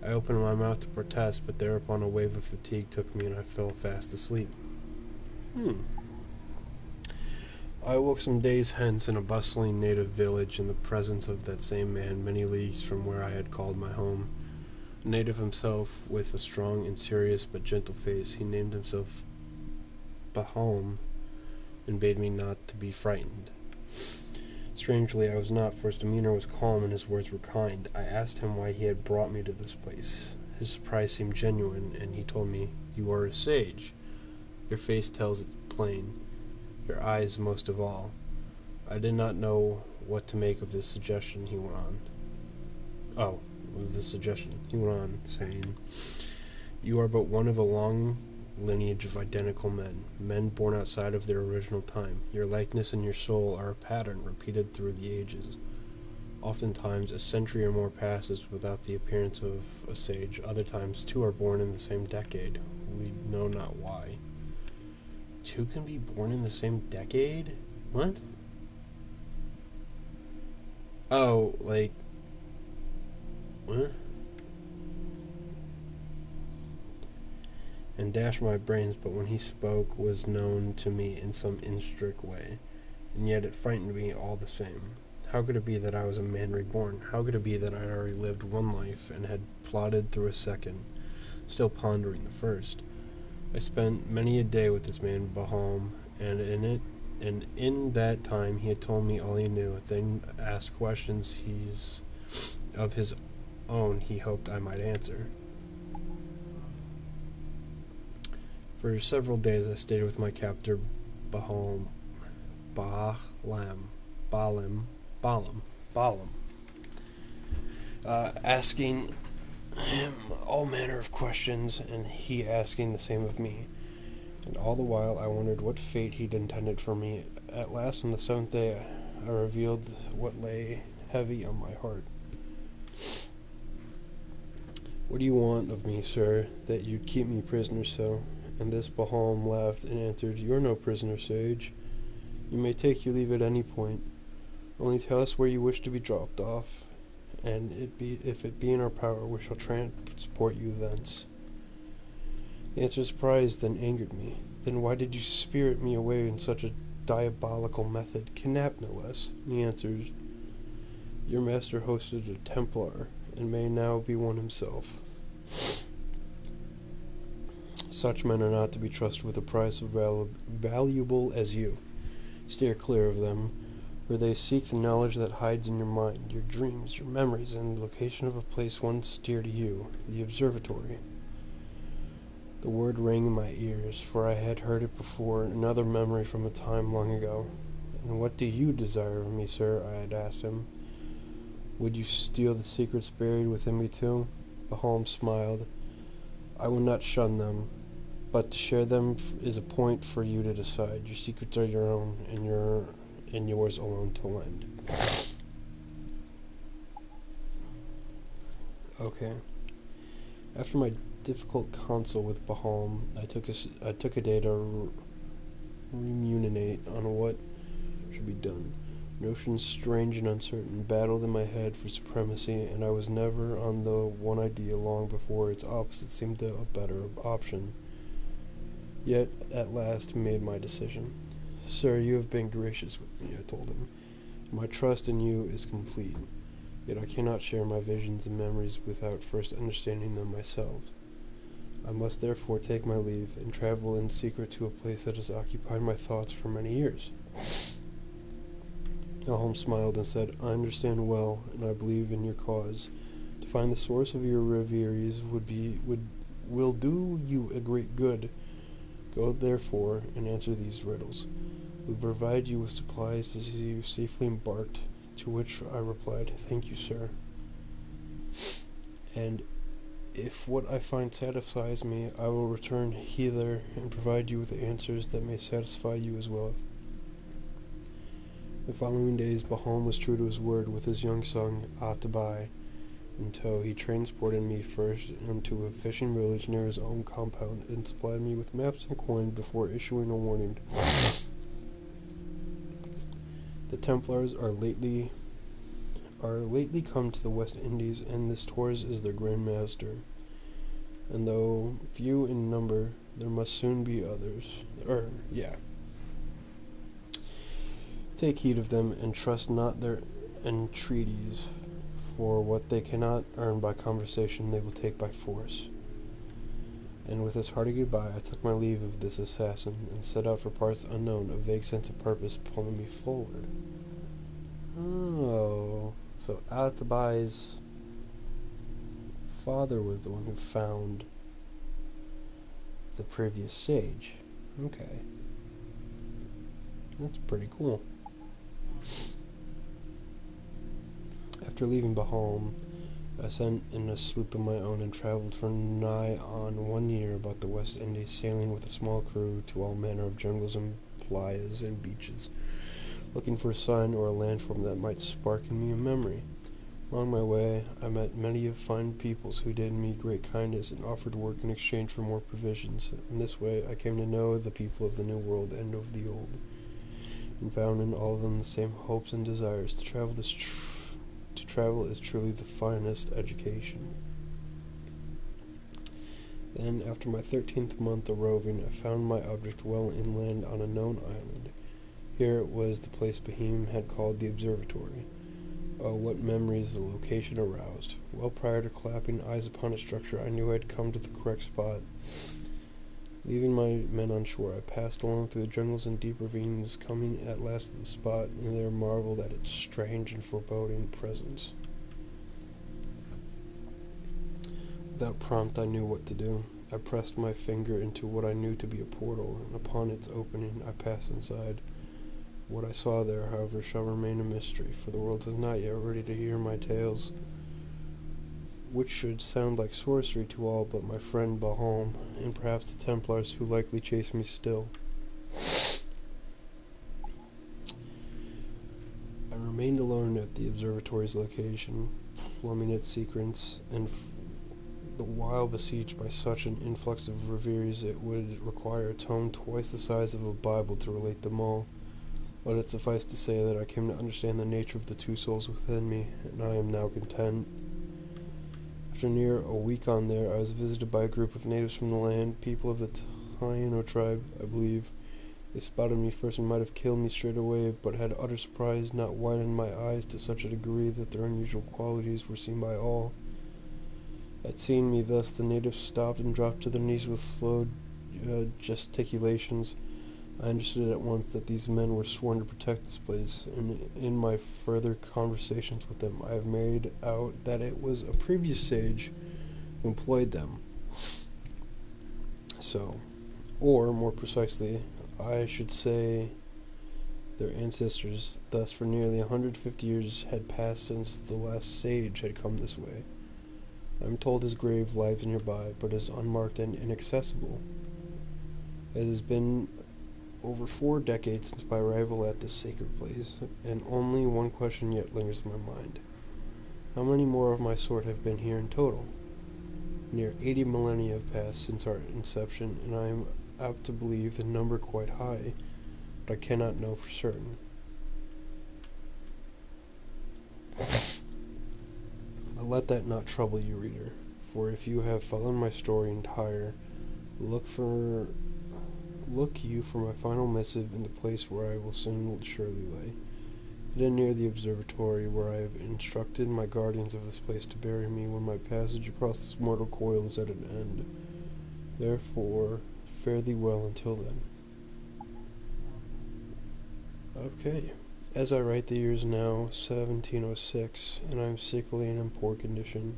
I opened my mouth to protest, but thereupon a wave of fatigue took me and I fell fast asleep. I awoke some days hence in a bustling native village in the presence of that same man many leagues from where I had called my home. A native himself, with a strong and serious but gentle face, he named himself Pahom, and bade me not to be frightened. Strangely, I was not, for his demeanor was calm and his words were kind. I asked him why he had brought me to this place. His surprise seemed genuine, and he told me, "You are a sage. Your face tells it plain. Your eyes most of all." I did not know what to make of this suggestion. He went on, saying, "You are but one of a long lineage of identical men born outside of their original time. Your likeness and your soul are a pattern repeated through the ages. Oftentimes a century or more passes without the appearance of a sage. Other times two are born in the same decade. We know not why." Two can be born in the same decade? What? Oh, like... what? And dashed my brains, but when he spoke was known to me in some intric way, and yet it frightened me all the same. How could it be that I was a man reborn? How could it be that I had already lived one life and had plodded through a second, still pondering the first? I spent many a day with this man Baham, and in that time he had told me all he knew, then asked questions of his own he hoped I might answer. For several days I stayed with my captor Balam, asking him all manner of questions, and he asking the same of me. And all the while I wondered what fate he'd intended for me. At last, on the seventh day, I revealed what lay heavy on my heart. "What do you want of me, sir, that you'd keep me prisoner so?" And this Baham laughed and answered, "You're no prisoner, sage. You may take your leave at any point. Only tell us where you wish to be dropped off, and if it be in our power, we shall transport you thence." The answer surprised, then angered me. "Then why did you spirit me away in such a diabolical method, kidnap no less?" He answered, "Your master hosted a Templar, and may now be one himself. Such men are not to be trusted with a prize so valuable as you. Steer clear of them, for they seek the knowledge that hides in your mind, your dreams, your memories, and the location of a place once dear to you, the observatory." The word rang in my ears, for I had heard it before, another memory from a time long ago. "And what do you desire of me, sir?" I had asked him. "Would you steal the secrets buried within me too?" Baham smiled. "I will not shun them, but to share them is a point for you to decide. Your secrets are your own, and yours alone to lend." Okay. After my difficult counsel with Baham, I took a day to ruminate on what should be done. Notions strange and uncertain battled in my head for supremacy, and I was never on the one idea long before its opposite seemed a better option. Yet, at last, made my decision. "Sir, you have been gracious with me," I told him. "My trust in you is complete. Yet I cannot share my visions and memories without first understanding them myself. I must therefore take my leave and travel in secret to a place that has occupied my thoughts for many years. Holmes smiled and said, I understand well, and I believe in your cause. To find the source of your reveries will do you a great good. Go therefore and answer these riddles. We provide you with supplies to see you safely embarked. To which I replied, Thank you, sir. And if what I find satisfies me, I will return hither and provide you with answers that may satisfy you as well. The following days, Baham was true to his word. With his young son, Atabai, in tow, he transported me first into a fishing village near his own compound and supplied me with maps and coins before issuing a warning. The Templars are lately come to the West Indies, and this Torres is their Grand Master. And though few in number, there must soon be others. Take heed of them, and trust not their entreaties, for what they cannot earn by conversation they will take by force. And with this hearty goodbye, I took my leave of this assassin, and set out for parts unknown, a vague sense of purpose pulling me forward. Oh, so Atabai's father was the one who found the previous sage. Okay. That's pretty cool. After leaving Baham, I sent in a sloop of my own and traveled for nigh on 1 year about the West Indies, sailing with a small crew to all manner of jungles and playas and beaches, looking for a sign or a landform that might spark in me a memory. Along my way, I met many of fine peoples who did me great kindness and offered work in exchange for more provisions. In this way, I came to know the people of the New World and of the Old, and found in all of them the same hopes and desires. To travel is truly the finest education. Then, after my 13th month of roving, I found my object well inland on a known island. Here it was the place Baham had called the observatory. Oh, what memories the location aroused. Well prior to clapping eyes upon its structure, I knew I had come to the correct spot. Leaving my men on shore, I passed along through the jungles and deep ravines, coming at last to the spot, and there marveled at its strange and foreboding presence. Without prompt, I knew what to do. I pressed my finger into what I knew to be a portal, and upon its opening, I passed inside. What I saw there, however, shall remain a mystery, for the world is not yet ready to hear my tales, which should sound like sorcery to all but my friend Baham, and perhaps the Templars who likely chase me still. I remained alone at the observatory's location, plumbing its secrets, and the while besieged by such an influx of reveries it would require a tome twice the size of a Bible to relate them all. Let it suffice to say that I came to understand the nature of the two souls within me, and I am now content. After near a week on there, I was visited by a group of natives from the land, people of the Taino tribe, I believe. They spotted me first and might have killed me straight away, but had utter surprise not widened my eyes to such a degree that their unusual qualities were seen by all. At seeing me thus, the natives stopped and dropped to their knees with slow gesticulations. I understood at once that these men were sworn to protect this place, and in my further conversations with them, I have made out that it was a previous sage who employed them. So, or more precisely, I should say their ancestors. Thus, for nearly 150 years had passed since the last sage had come this way. I am told his grave lies nearby, but is unmarked and inaccessible. It has been over 4 decades since my arrival at this sacred place, and only one question yet lingers in my mind. How many more of my sort have been here in total? Near 80 millennia have passed since our inception, and I am apt to believe the number quite high, but I cannot know for certain. But let that not trouble you, reader, for if you have followed my story entire, look you for my final missive in the place where I will soon surely lay, hidden near the observatory, where I have instructed my guardians of this place to bury me when my passage across this mortal coil is at an end. Therefore, fare thee well until then. Okay. As I write, the year is now 1706, and I am sickly and in poor condition,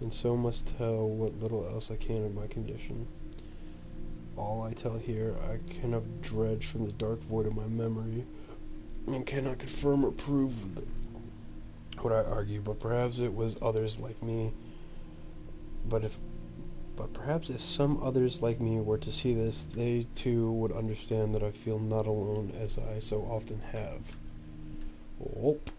and so must tell what little else I can of my condition. All I tell here I cannot dredge from the dark void of my memory, and cannot confirm or prove what I argue, but perhaps it was others like me. But perhaps if some others like me were to see this, they too would understand that I feel not alone as I so often have. Whoop.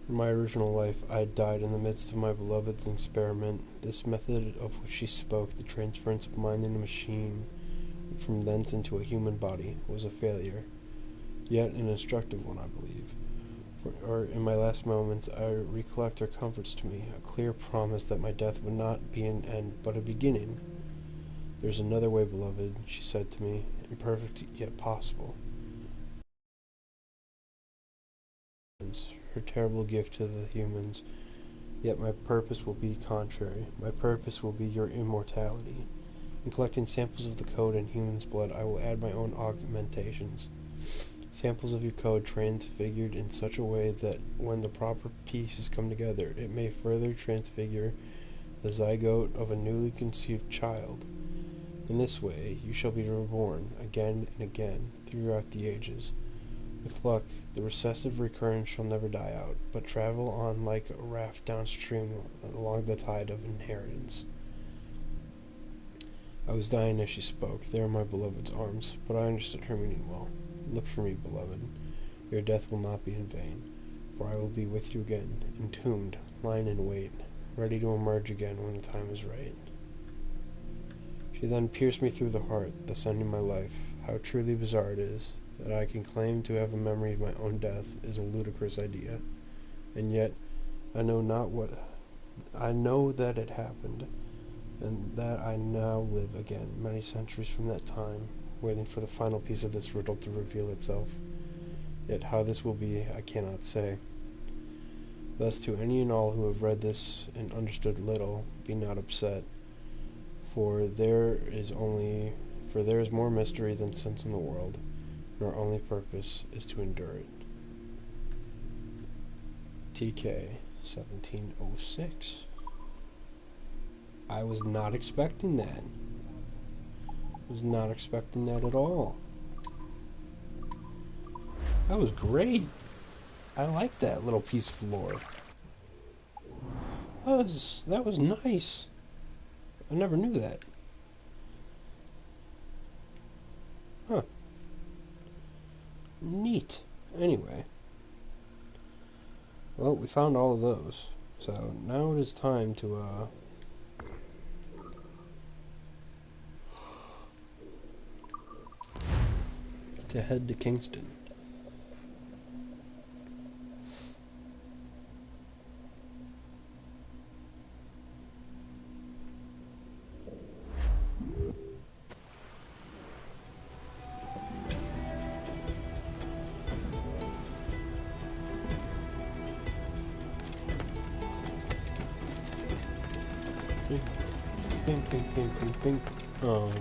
In my original life, I had died in the midst of my beloved's experiment. This method of which she spoke, the transference of mind in a machine, from thence into a human body, was a failure, yet an instructive one, I believe. For in my last moments, I recollect her comforts to me, a clear promise that my death would not be an end, but a beginning. "There's another way, beloved," she said to me, "imperfect yet possible." Her terrible gift to the humans. Yet my purpose will be contrary. My purpose will be your immortality. In collecting samples of the code in humans' blood, I will add my own augmentations. Samples of your code transfigured in such a way that when the proper pieces come together, it may further transfigure the zygote of a newly conceived child. In this way, you shall be reborn again and again throughout the ages. With luck, the recessive recurrence shall never die out, but travel on like a raft downstream along the tide of inheritance. I was dying as she spoke, there in my beloved's arms, but I understood her meaning well. Look for me, beloved. Your death will not be in vain, for I will be with you again, entombed, lying in wait, ready to emerge again when the time is right. She then pierced me through the heart, thus ending my life. How truly bizarre it is, that I can claim to have a memory of my own death is a ludicrous idea, and yet I know that it happened, and that I now live again, many centuries from that time, waiting for the final piece of this riddle to reveal itself. Yet how this will be, I cannot say. Thus, to any and all who have read this and understood little, be not upset, for there is more mystery than sense in the world, and our only purpose is to endure it. TK 1706. I was not expecting that. Was not expecting that at all. That was great. I like that little piece of lore. That was nice. I never knew that. Huh. Neat. Anyway. Well, we found all of those. So now it is time to head to Kingston. Bing, bing, bing, bing, bing. Oh.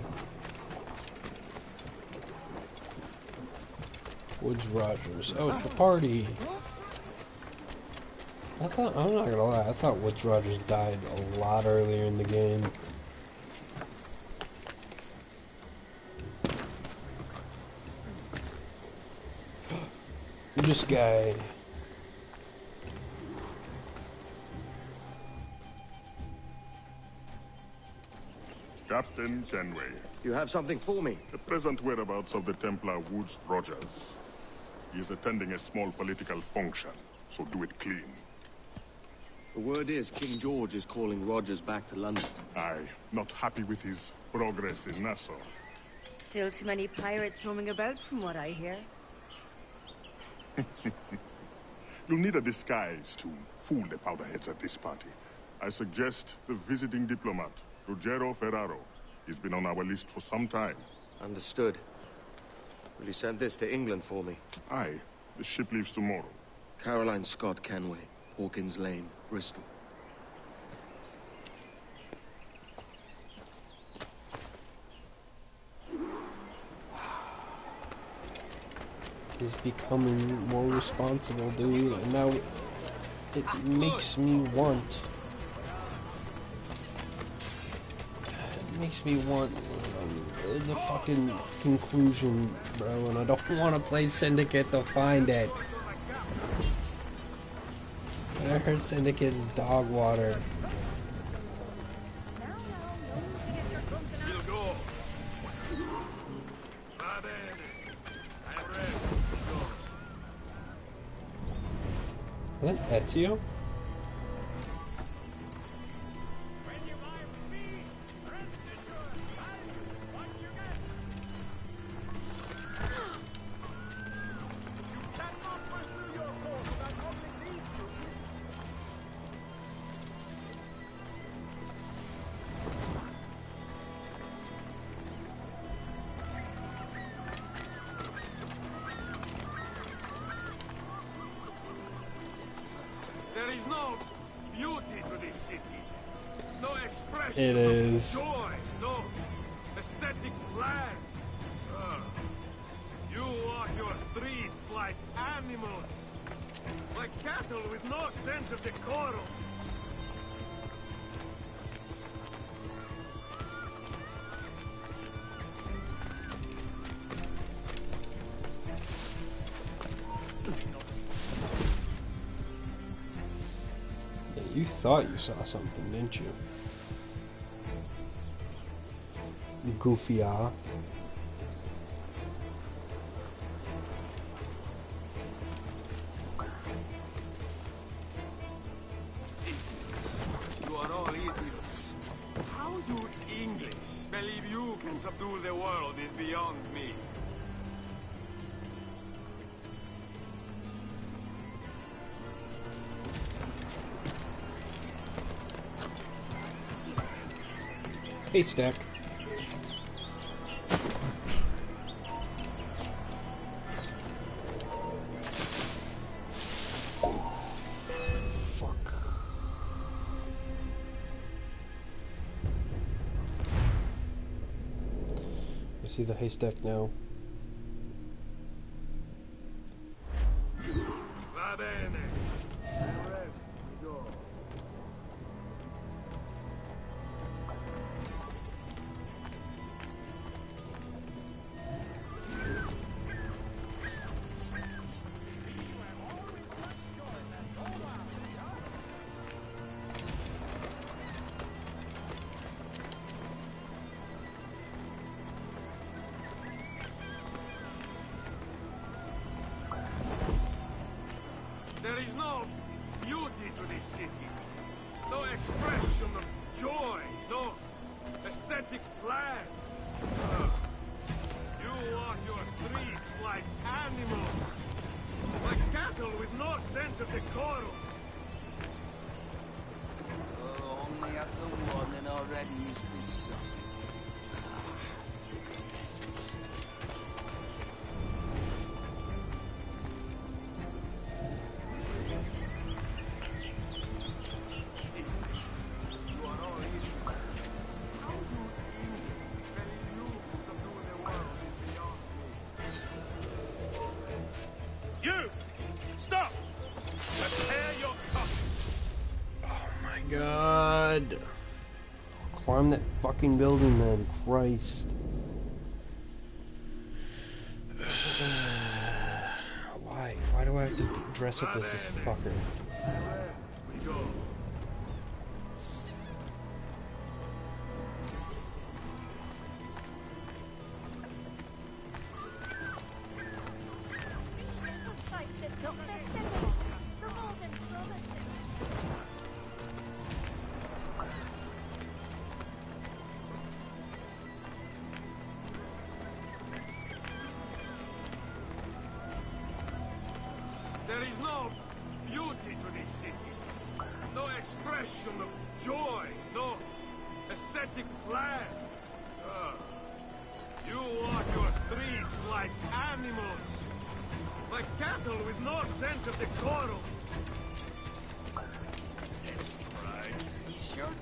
Woods Rogers. Oh, it's the party. I'm not gonna lie, I thought Woods Rogers died a lot earlier in the game. This guy. Captain Kenway. You have something for me? The present whereabouts of the Templar Woods Rogers. He is attending a small political function, so do it clean. The word is King George is calling Rogers back to London. Aye, not happy with his progress in Nassau. Still too many pirates roaming about from what I hear. You'll need a disguise to fool the powderheads at this party. I suggest the visiting diplomat, Ruggiero Ferraro. He's been on our list for some time. Understood. Will you send this to England for me? Aye, the ship leaves tomorrow. Caroline Scott Kenway, Hawkins Lane, Bristol. is becoming more responsible, dude, and now it makes me want. It makes me want the fucking conclusion, bro, and I don't want to play Syndicate to find it. I heard Syndicate's dog water. We'll go. Va bene. I'm ready. Go. Is that Ezio? There is no beauty to this city. No expression. It is. Joy. No aesthetic plan. You walk your streets like animals. Like cattle with no sense of decorum. You thought you saw something, didn't you? Goofy-ah. You are all idiots. How you English believe you can subdue the world is beyond me. Haystack. Fuck. I see the haystack now. Va bene. I'm ready. Go. There is no beauty to this city. No expression of joy. No aesthetic plan. You walk your streets like animals. Like cattle with no sense of decorum. Oh, only after one and already is disgusting. You are all idiots. How do English believe you can subdue the world is beyond me. You! Stop! Prepare your cup! Oh my god. Climb that fucking building then, Christ. Why? Why do I have to dress up as this fucker? We go. There is no beauty to this city. No expression of joy. No aesthetic plan. You walk your streets like animals. Like cattle with no sense of decorum. Right. Sure.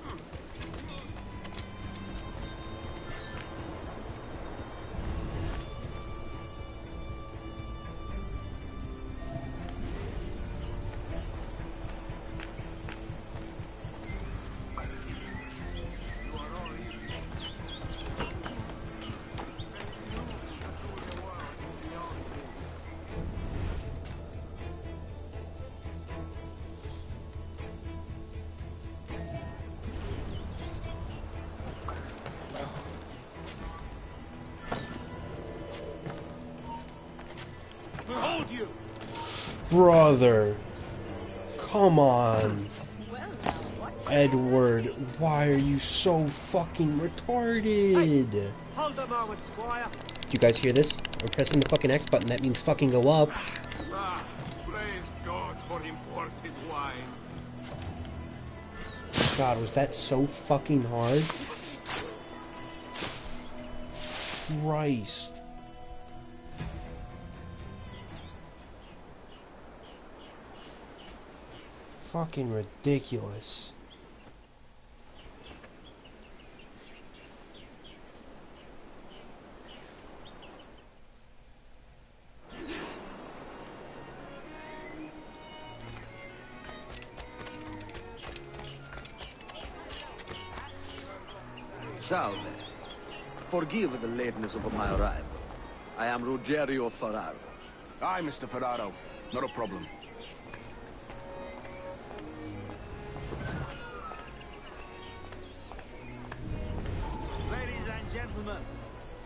Hold you! Brother. Come on. Edward, why are you so fucking retarded? Hold a moment, Squire. Do you guys hear this? I'm pressing the fucking X button. That means fucking go up. Ah, praise God for imported wines. God, was that so fucking hard? Christ. Fucking ridiculous. Salve. Forgive the lateness of my arrival. I am Ruggiero Ferraro. Aye, Mr. Ferraro. Not a problem. Ladies and gentlemen,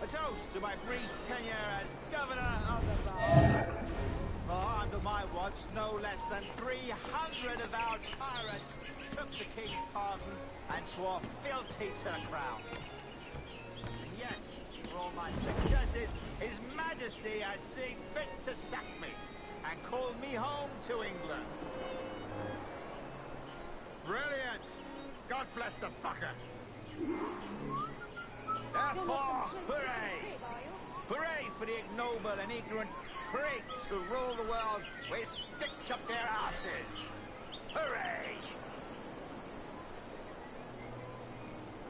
a toast to my brief tenure as Governor of the Bar. For under my watch, no less than 300 avowed pirates took the King's pardon and swore fealty to the Crown. And yet, for all my successes, His Majesty has seen fit to sack me and call me home to England. Brilliant! God bless the fucker! Therefore, hooray! Hooray for the ignoble and ignorant prigs who rule the world with sticks up their asses! Hooray!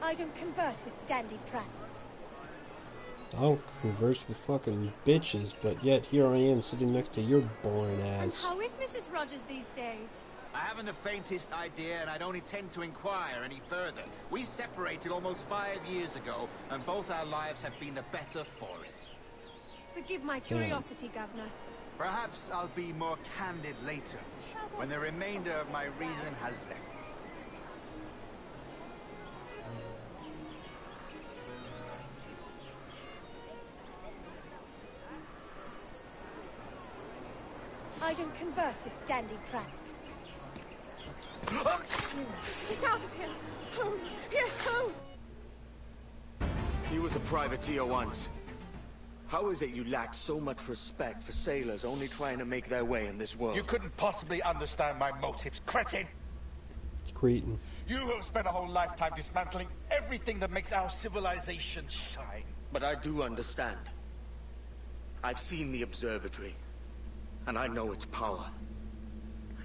I don't converse with dandy prats. I don't converse with fucking bitches, but yet here I am sitting next to your boring And ass. how is Mrs. Rogers these days? I haven't the faintest idea, and I don't intend to inquire any further. We separated almost 5 years ago, and both our lives have been the better for it. Forgive my curiosity, Governor. Perhaps I'll be more candid later, when the remainder of my reason has left me. I don't converse with dandy prats. He's out of here! Home! Yes, home! He was a privateer once. How is it you lack so much respect for sailors only trying to make their way in this world? You couldn't possibly understand my motives, cretin! Cretin. You have spent a whole lifetime dismantling everything that makes our civilization shine. But I do understand. I've seen the observatory, and I know its power.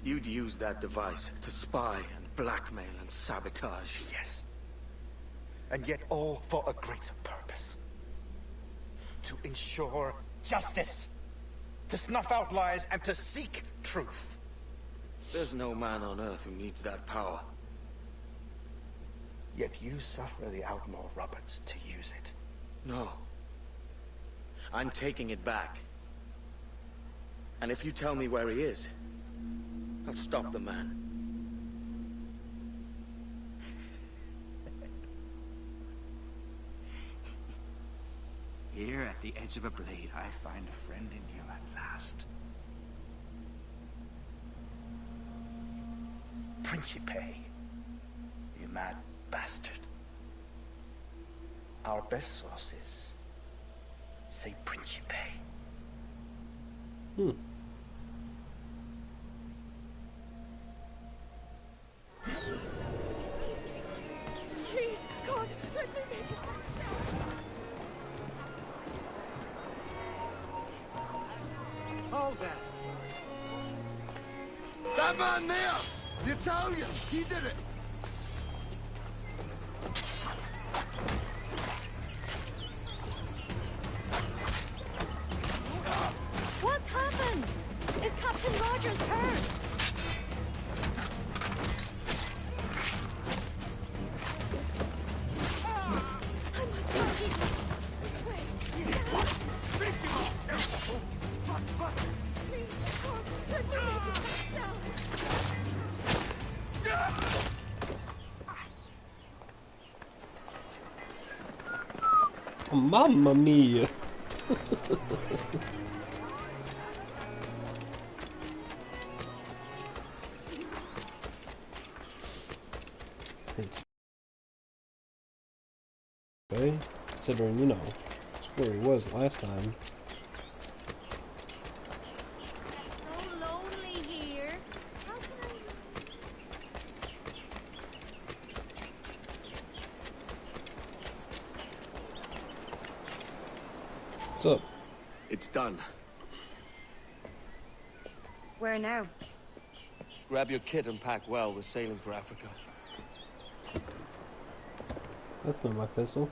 You'd use that device to spy and blackmail and sabotage. Yes. And yet all for a greater purpose. To ensure justice. To snuff out lies and to seek truth. There's no man on Earth who needs that power. Yet you suffer the Outlaw Roberts to use it. No. I'm taking it back. And if you tell me where he is, I'll stop the man. Here at the edge of a blade, I find a friend in you at last. Principe, you mad bastard. Our best sources say Principe. Please, God, let me make it myself! Hold that! That man there! The Italian! He did it! What's happened? Is Captain Rogers hurt? I must go. Please, God, let me make it myself! Mamma mia! Prince. Okay, considering, you know, that's where he was last time. So lonely here. How can I... What's up? It's done. Where now? Grab your kit and pack well. We're sailing for Africa. That's not my pistol.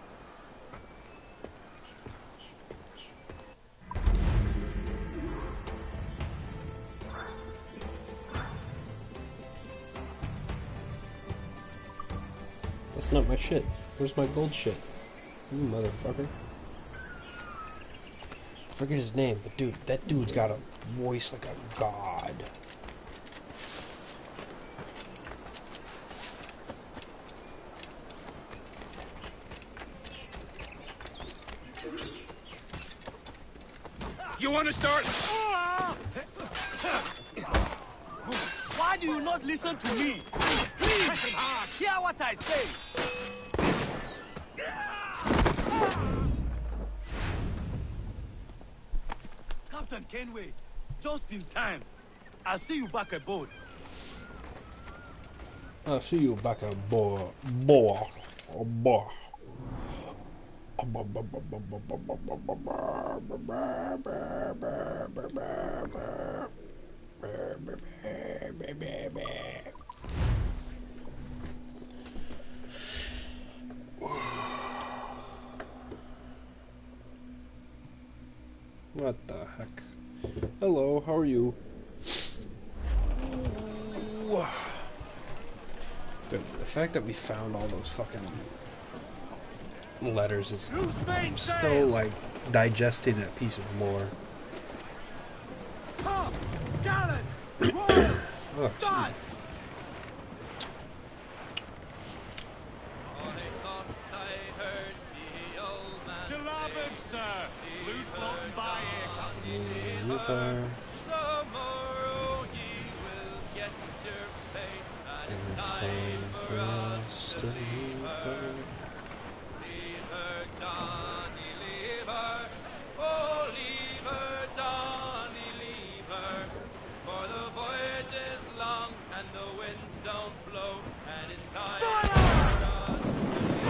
That's not my shit. Where's my gold shit? You motherfucker. Forget his name, but dude, that dude's got a voice like a god. You want to start? Why do you not listen to me? Please, hear what I say. Captain Kenway, just in time. I'll see you back aboard. I'll see you back at boy. What the heck? Hello, how are you? Dude, the fact that we found all those fucking letters is... I'm still, like, digesting that piece of lore. Gallants! Oh, Start! To larboard, sir! Loot floating by here, Tomorrow ye will get your pay, and it's time for us to leave her. Leave her, Johnny, leave her. Oh, leave her, Johnny, leave her. For the voyage is long and the winds don't blow, and it's time for us to leave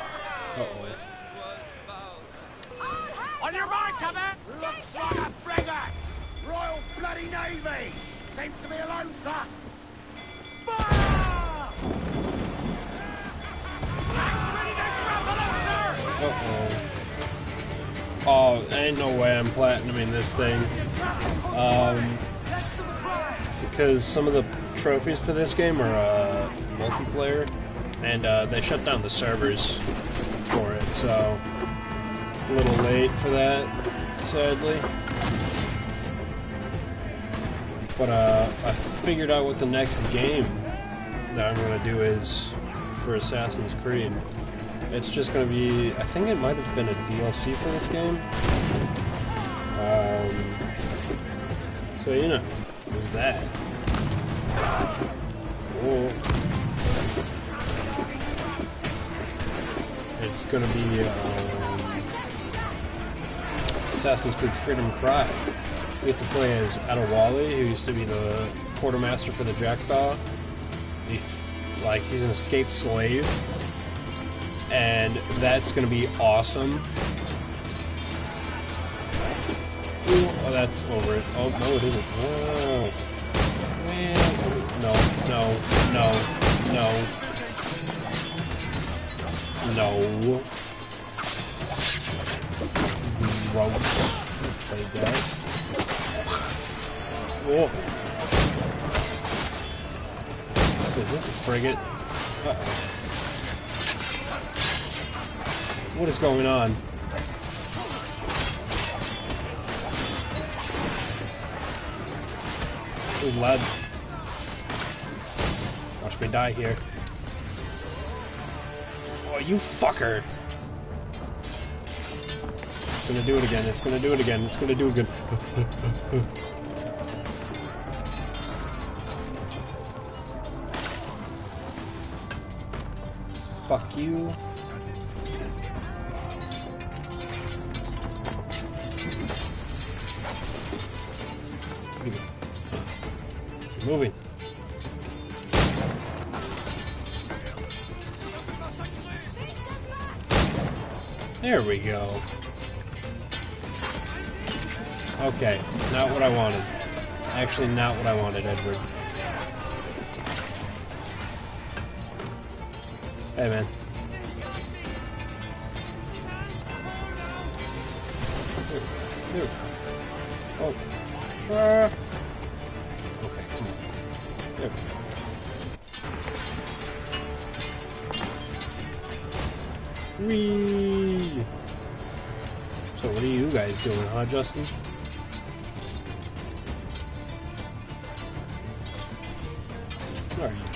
her. The wind was foul. On your mark, Commander! Looks like a frigate! Royal Bloody Navy! Seems to be alone, sir! Fire! Axe ready to grapple us, sir! Oh, ain't no way I'm platinuming this thing. Because some of the trophies for this game are multiplayer, and they shut down the servers for it, so a little late for that, sadly. But I figured out what the next game that I'm going to do is for Assassin's Creed. It's just going to be, I think it might have been a DLC for this game. So, you know, there's that. Whoa. It's going to be Assassin's Creed Freedom Cry. We have to play as Adewale, who used to be the quartermaster for the Jackdaw. He's an escaped slave. And that's gonna be awesome. Ooh, oh, that's over it. Oh, no, it isn't. Oh. Man. No, no, no, no. No. Gross. Played that. Whoa. Is this a frigate? Uh-oh. What is going on? Oh, lad. Watch me die here. Oh, you fucker. It's gonna do it again. It's gonna do it again. It's gonna do it again. Fuck you. Keep moving. There we go. Okay, not what I wanted. Actually, not what I wanted, Edward. Hey, man. Here. Oh. Okay, come on. There we go. Whee! So what are you guys doing, huh, Justin? What are you doing?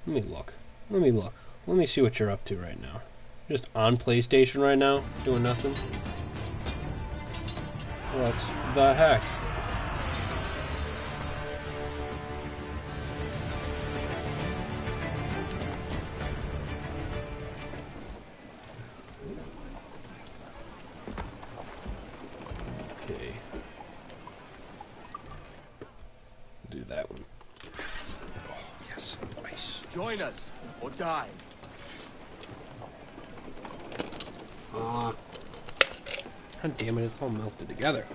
Let me look. Let me look. Let me see what you're up to right now. Just on PlayStation right now? Doing nothing? What the heck? Okay. Do that one. Oh, yes. Nice. Join us, or die. God damn it, it's all melted together.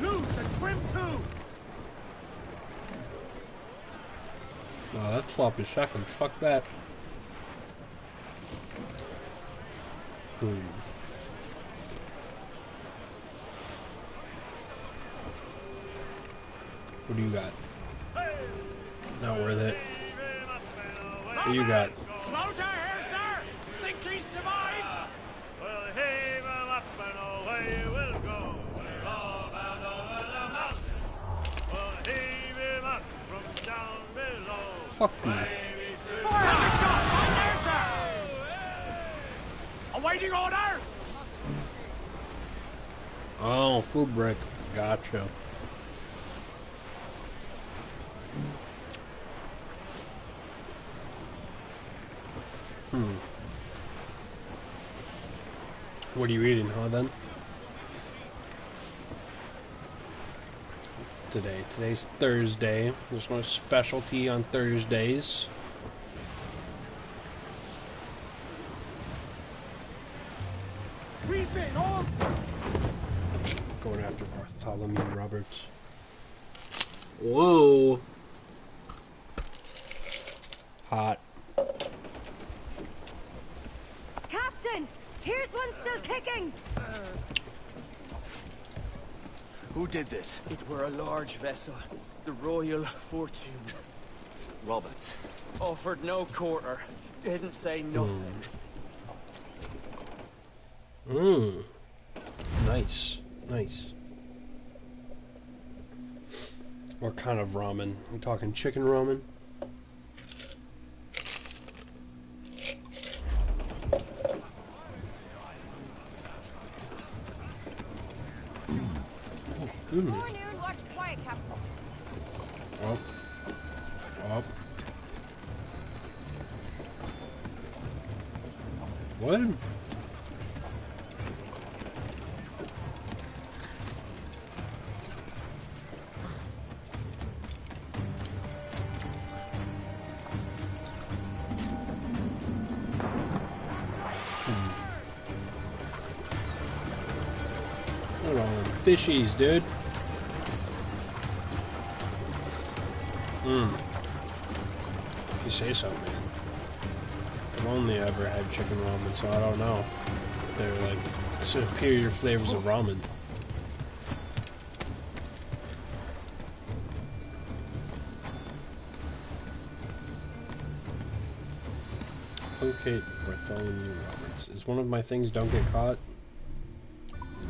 Loose and swim too! Oh, that's sloppy seconds. Fuck that. What do you got? Not worth it. What do you got? Floater here, sir! Think he survived? Well, heave him up and away we'll go. We're all bound over the mountain. We'll heave him up from down below. Fuck you. Have a shot! Right there, sir! Awaiting orders! Oh, food brick. Gotcha. What are you eating, huh, then? Today's Thursday. There's no specialty on Thursdays. Refit, all! Going after Bartholomew Roberts. Whoa. Hot. Captain! Here's one still kicking! Who did this? It were a large vessel, the Royal Fortune. Roberts. Offered no quarter, didn't say nothing. Nice. Nice. What kind of ramen? We talking chicken ramen? Forenoon, watch quiet, Captain. Up. Up. What? Look at all them fishies, dude. If you say so, man. I've only ever had chicken ramen, so I don't know. They're like superior flavors of ramen. Locate Bartholomew Roberts. Is one of my things don't get caught?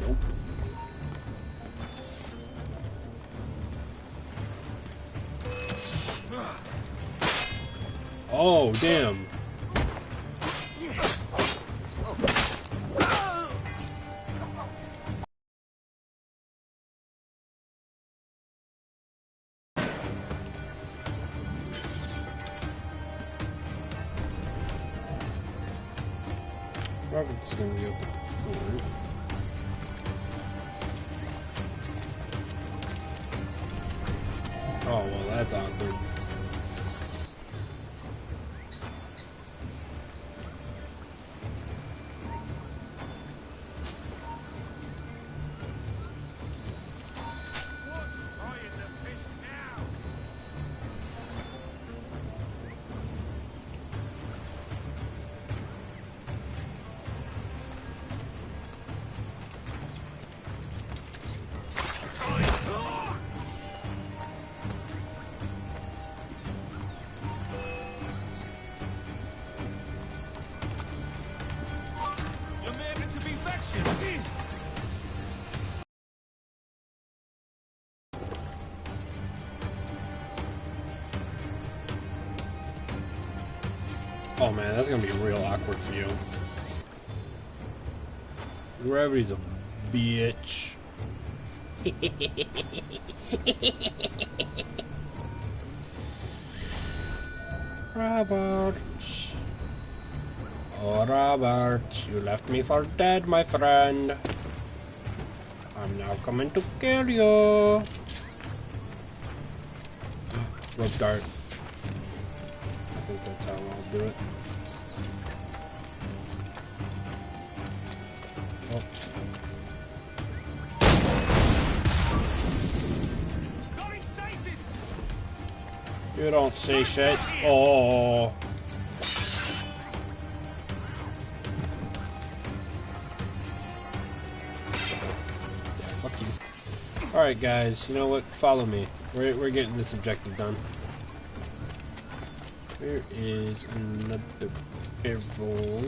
Nope. Oh, damn. Robert's gonna be open forward. Oh, well, that's awkward. Oh man, that's gonna be real awkward for you. Gravity's a bitch. Robert. Oh, Robert, you left me for dead, my friend. I'm now coming to kill you. Rope dart. I think that's how I'll do it. Oh. You don't see shit. Oh. Fuck you. Alright guys, you know what? Follow me. We're getting this objective done. Where is another barrel?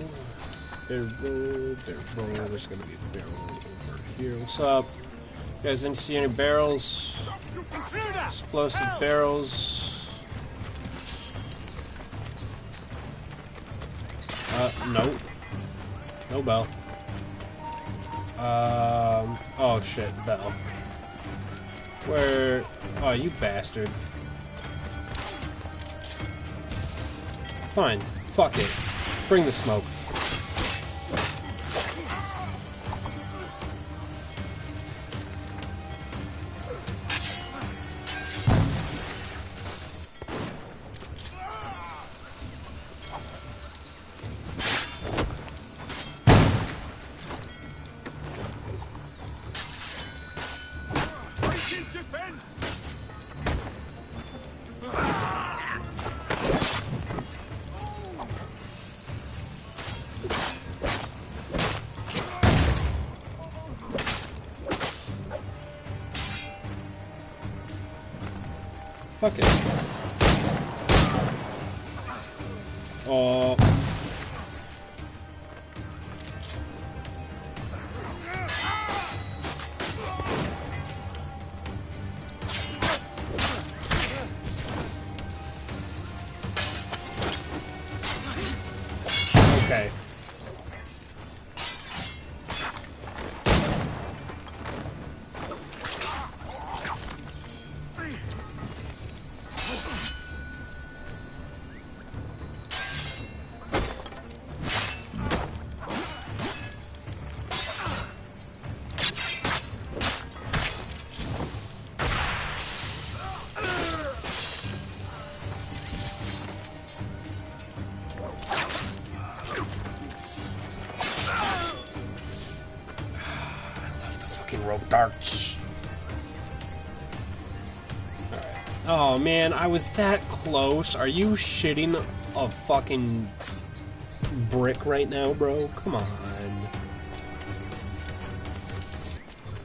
Barrel. There's gonna be a barrel over here. What's up? You guys didn't see any barrels? Explosive barrels. No. No bell. Oh shit, bell. Where? Oh, you bastard. Fine. Fuck it. Bring the smoke. Fuck it. Oh. Okay. Rope darts. Alright. Oh man, I was that close. Are you shitting a fucking brick right now, bro? Come on.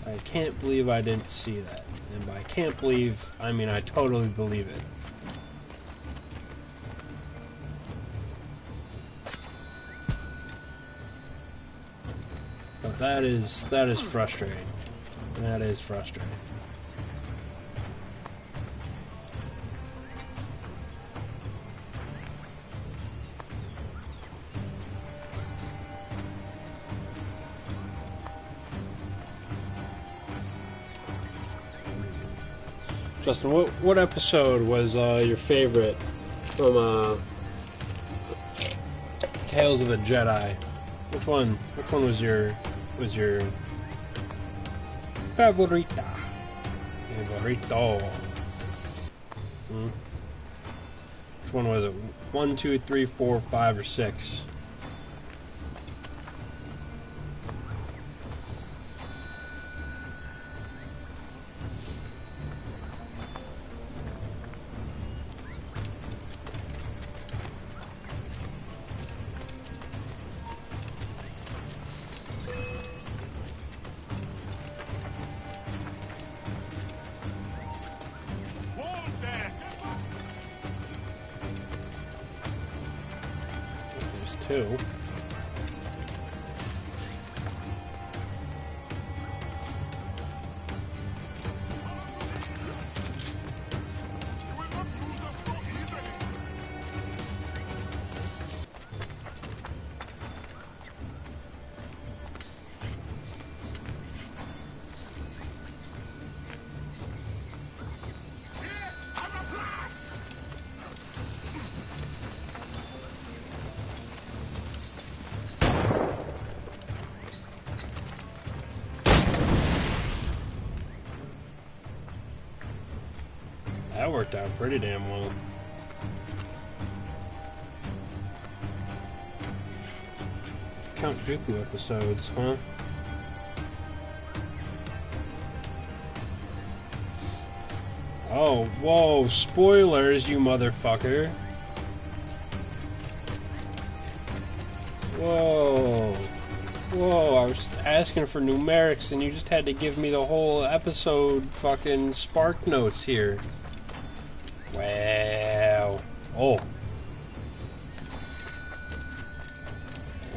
I can't believe I didn't see that. And by can't believe, I mean I totally believe it. But that is frustrating. That is frustrating. Justin, what episode was your favorite from Tales of the Jedi? Which one? Which one was your favorita? Favorito. Which one was it? 1, 2, 3, 4, 5, or 6? There's 2. That worked out pretty damn well. Count Dooku episodes, huh? Oh, whoa, spoilers, you motherfucker. Whoa. Whoa, I was just asking for numerics and you just had to give me the whole episode fucking spark notes here. Wow. Oh.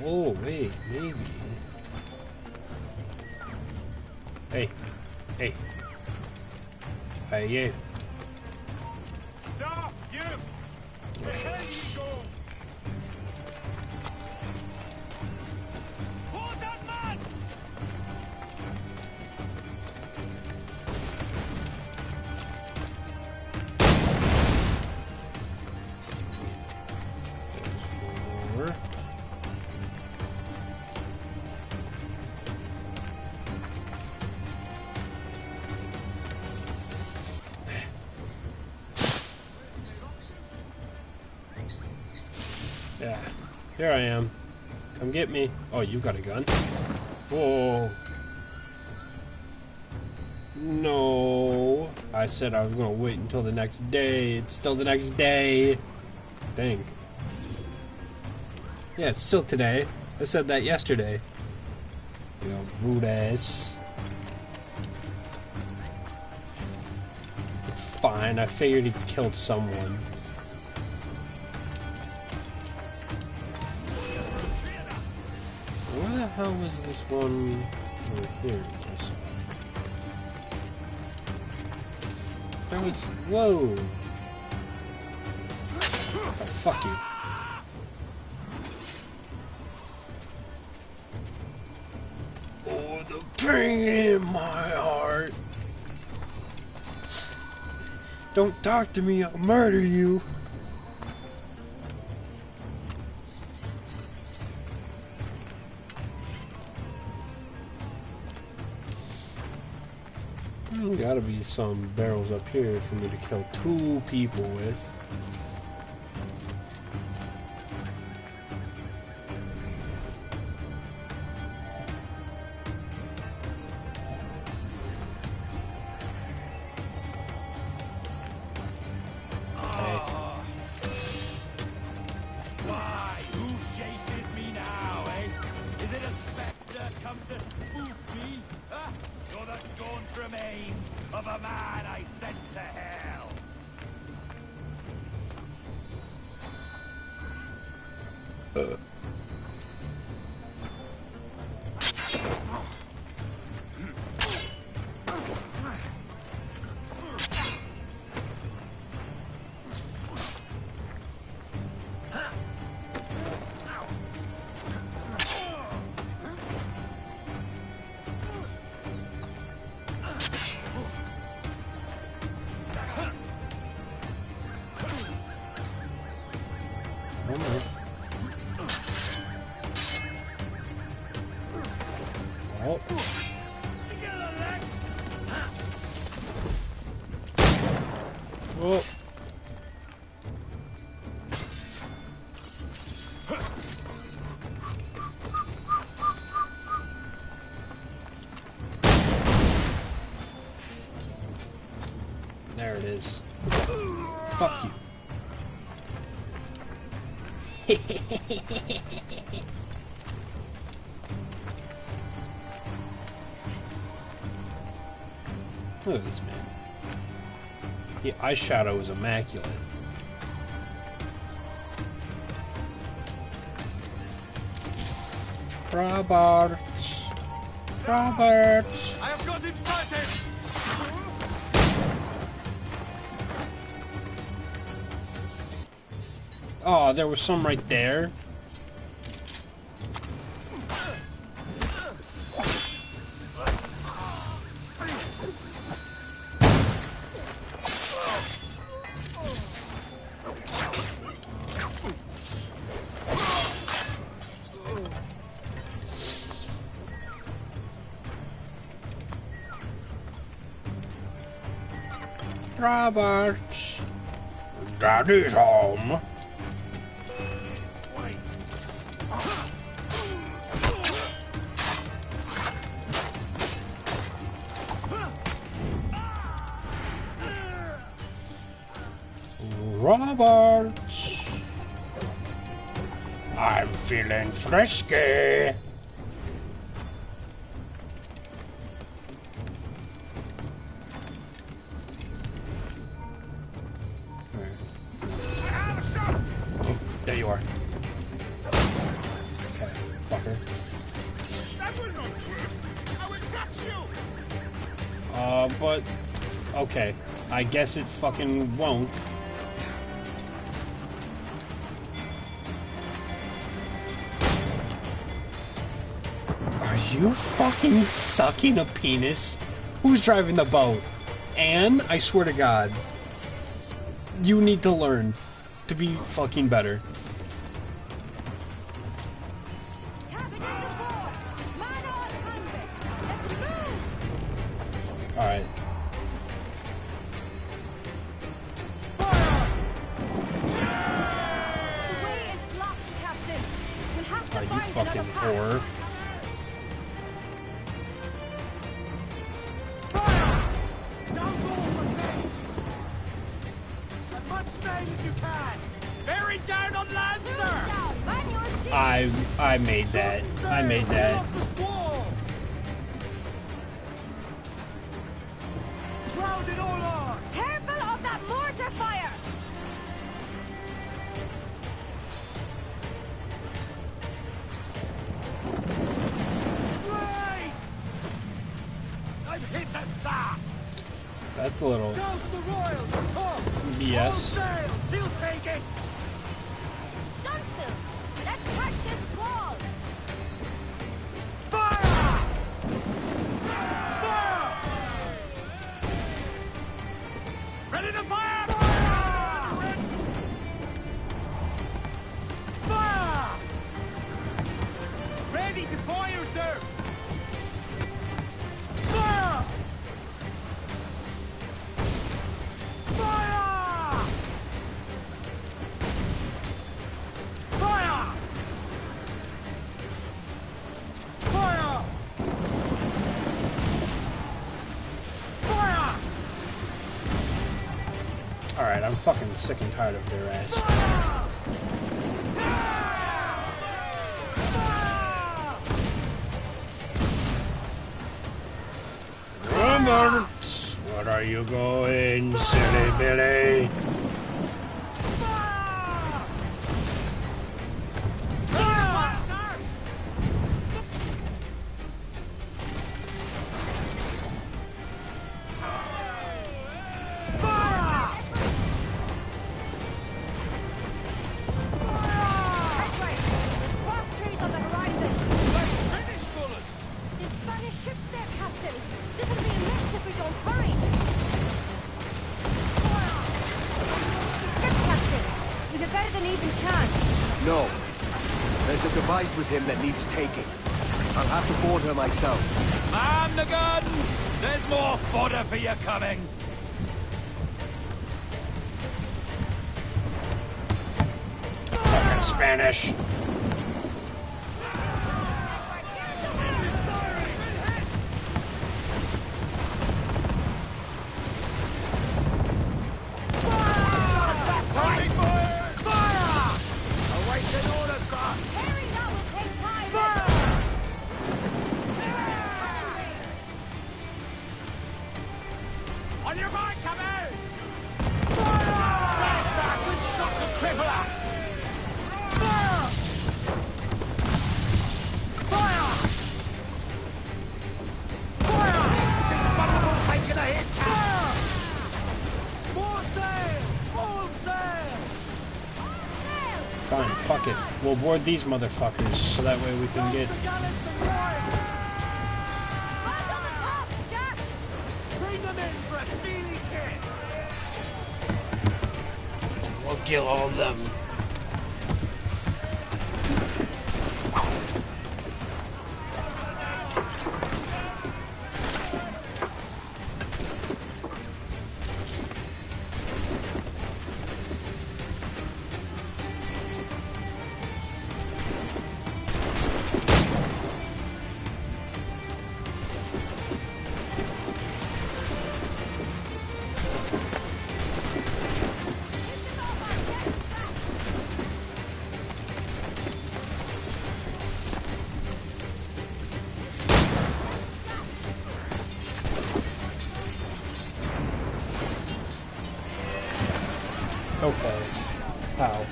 Oh, wait, maybe. Hey. Hey. Hey, you. Stop, you! There you go! Hold that man! There's 4. Yeah, here I am. Come get me. Oh, you got a gun? Whoa. No. I said I was gonna wait until the next day. It's still the next day. I think. Yeah, it's still today. I said that yesterday. You know, rude ass. It's fine. I figured he killed someone. Where the hell was this one over here? I saw? There was. Whoa! Oh, fuck you. Oh, the pain in my heart. Don't talk to me, I'll murder you. Gotta be some barrels up here for me to kill 2 people with. Why? Who chases me now, eh? Is it a spectre come to spook me? Huh? Or the gaunt remains of a man I sent to hell? Together, Lex! Oh. There it is. Fuck you. Look at this man. The eyeshadow is immaculate. Robert! Robert! I have got him sighted! Oh, there was some right there. Robert! Daddy's home! Robert! I'm feeling frisky! There you are. Okay, fucker. That will not work. I will catch you. But... Okay. I guess it fucking won't. Are you fucking sucking a penis? Who's driving the boat? Anne? I swear to God. You need to learn to be fucking better. Alright. Are you fucking whore? As much sail as you can! Bear it down on land, sir! I made that. I made that. Ground it all on! Careful of that mortar fire! Right! I've hit the staff! That's a little... Douse the royals! Come! Yes. All sails! He'll take it! Dunstill, let's catch this squall! Fire! Fire! Ready to fire! Fire! Fire! Ready to fire, sir! Fire! Fire! Fire! Fire! Fire! Alright, I'm fucking sick and tired of their ass. Robert! What are you going, silly Billy? Cross trees on the horizon! British gullers! The Spanish ship's there, Captain! This'll be a mess if we don't hurry! Ship, Captain! We've a better than even chance! No. There's a device with him that needs taking. I'll have to board her myself. Man the guns! There's more fodder for you coming! Fucking Spanish. On your mark, come out! Fine, fuck it. We'll board these motherfuckers so that way we can get. Bring them in for a speedy kiss! We'll kill all of them. Okay. How?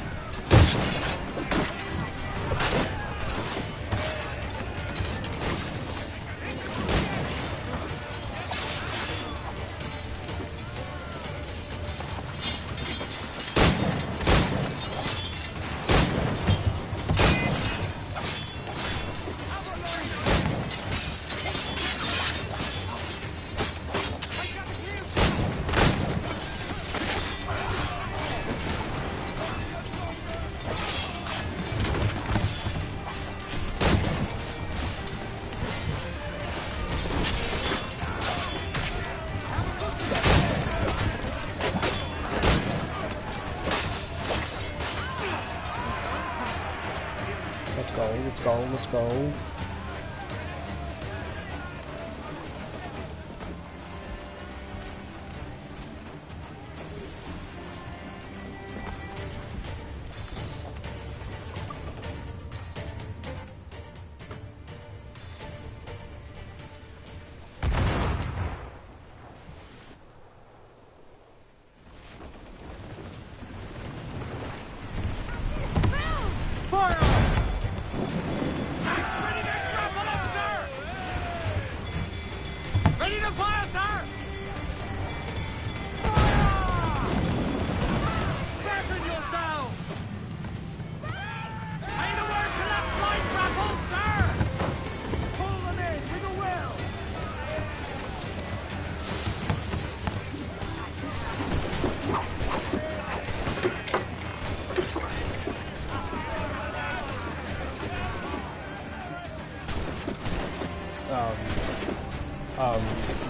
Let's go.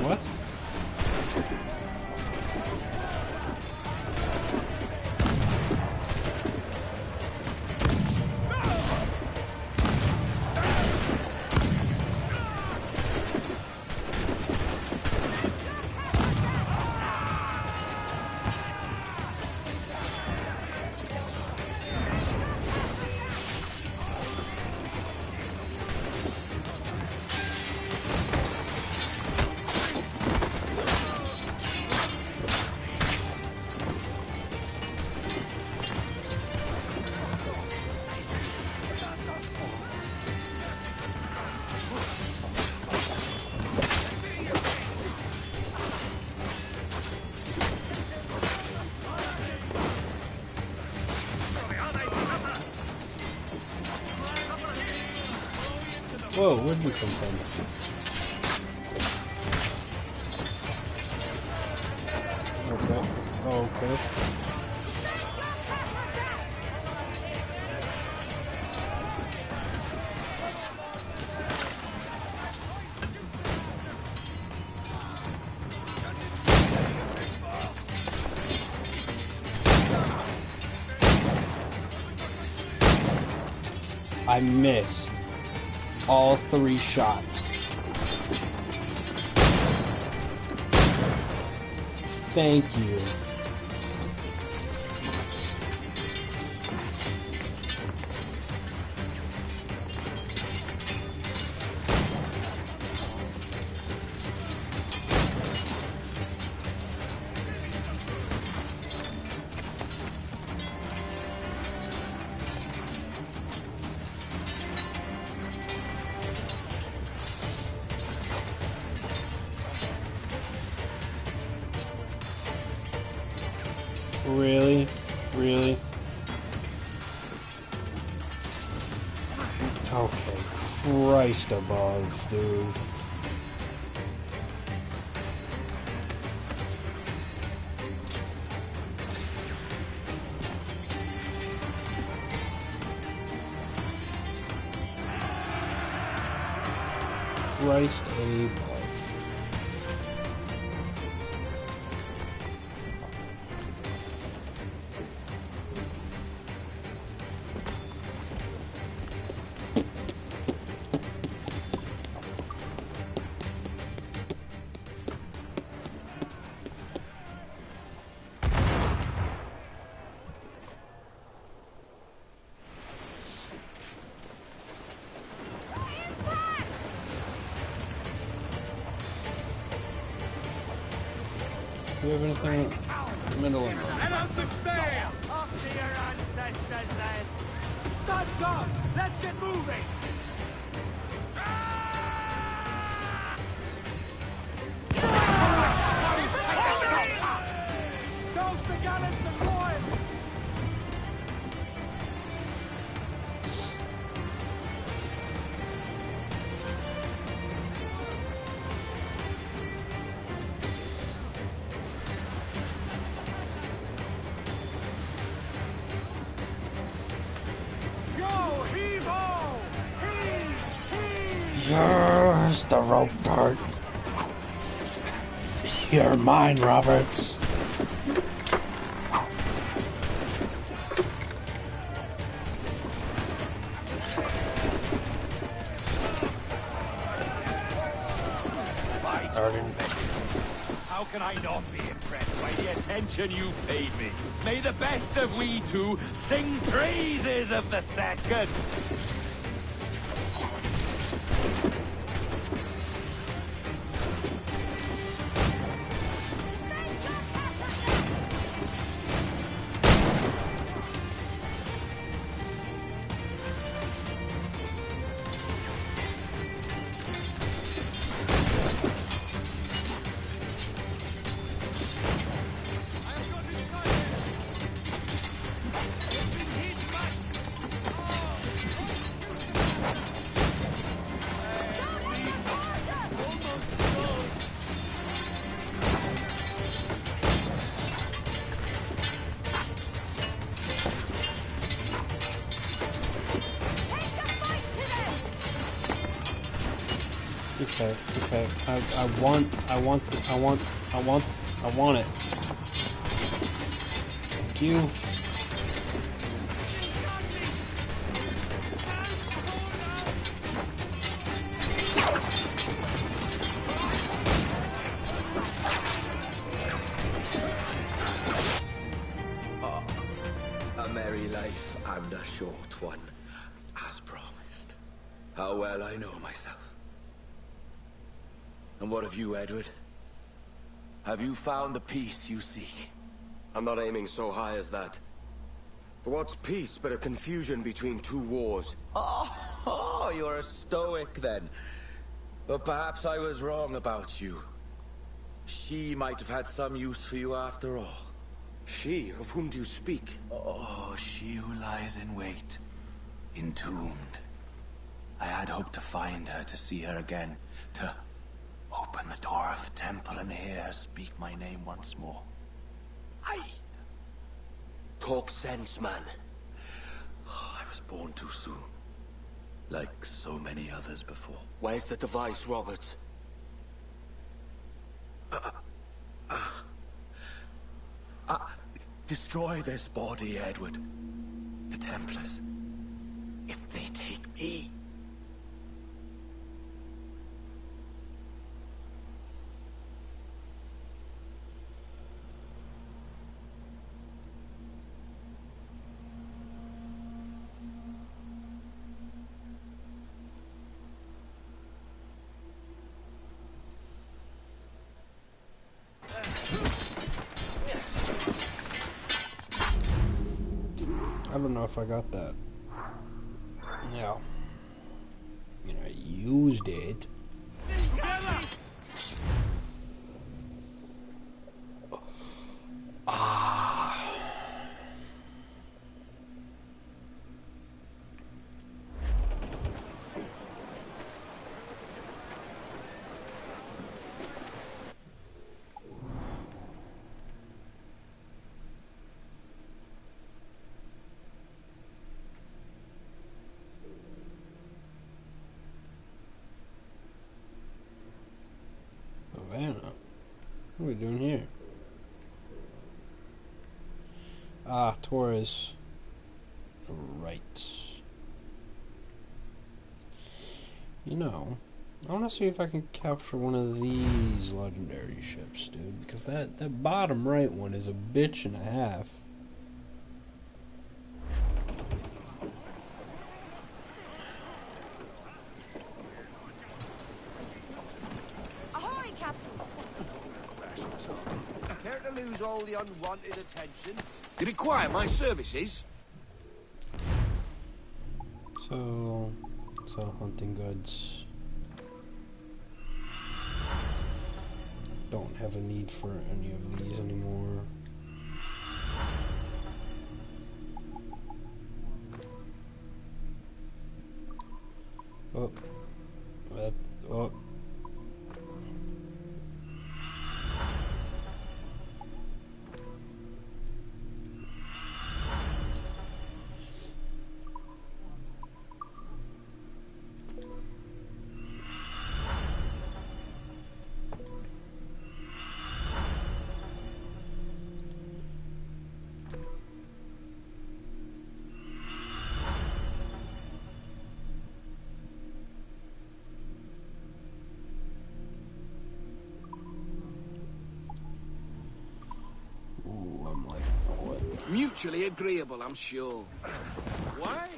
What? Whoa, where'd you come from? Okay. Oh, okay. I missed all 3 shots. Thank you. Really? Really? Okay. Christ above, dude. Christ above. Do you have anything in the middle of it? Let out the sail! Off to your ancestors, then. Studs up! Let's get moving! Toast the gallants of oil! Go, heave-ho! Heave, heave! Yes, the rope dart. You're mine, Roberts. Arden. How can I not be impressed by the attention you paid me? May the best of we two sing praises of the second! Okay, okay. I want it. Thank you. A merry life and a short one, as promised. How well I know myself. And what of you, Edward? Have you found the peace you seek? I'm not aiming so high as that. For what's peace but a confusion between two wars? Oh, you're a stoic then. But perhaps I was wrong about you. She might have had some use for you after all. She? Of whom do you speak? Oh, she who lies in wait, entombed. I had hoped to find her, to see her again, to open the door of the temple and hear her speak my name once more. Talk sense, man. Oh, I was born too soon. Like so many others before. Where's the device, Roberts? Destroy this body, Edward. The Templars. if they take me? I don't know if I got that. Yeah. I mean, I used it. Ah. Havana. What are we doing here? Ah, Torres. Right. You know, I want to see if I can capture one of these legendary ships, dude. Because that bottom right one is a bitch and a half. Ahoy, Captain! Care to lose all the unwanted attention? You require my services? So, sell hunting goods. Don't have a need for any of these anymore. Oh, that, oh. Mutually agreeable, I'm sure. Why?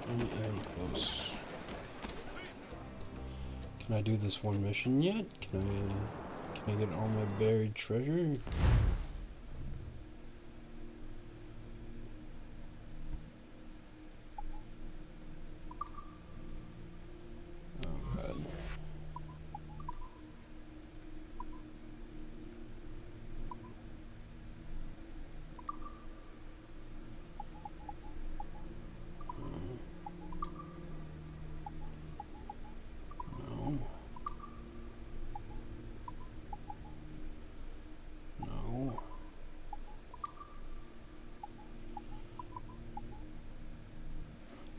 I am close. Can I do this one mission yet? Can I get all my buried treasure? Oh god.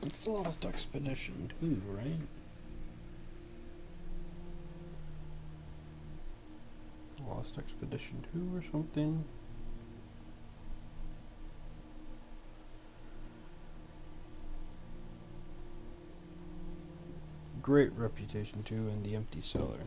It's the Lost Expedition 2, right? Lost Expedition 2 or something? Great Reputation 2 and The Empty Cellar.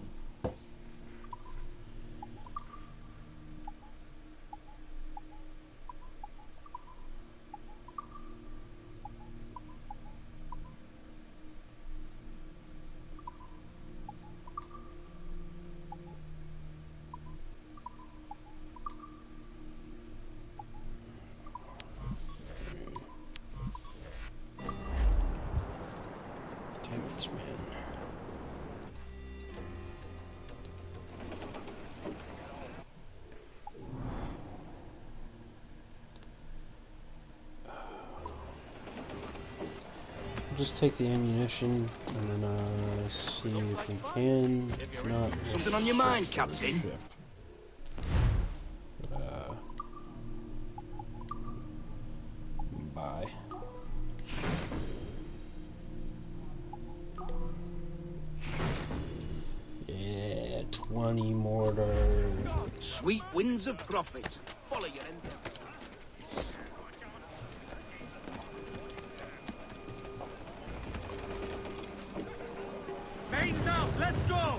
Just take the ammunition and then see if we can. If not, Something on your mind, Captain? But, bye. Yeah, 20 mortar. Sweet winds of profit. Follow your end. Chains out, let's go!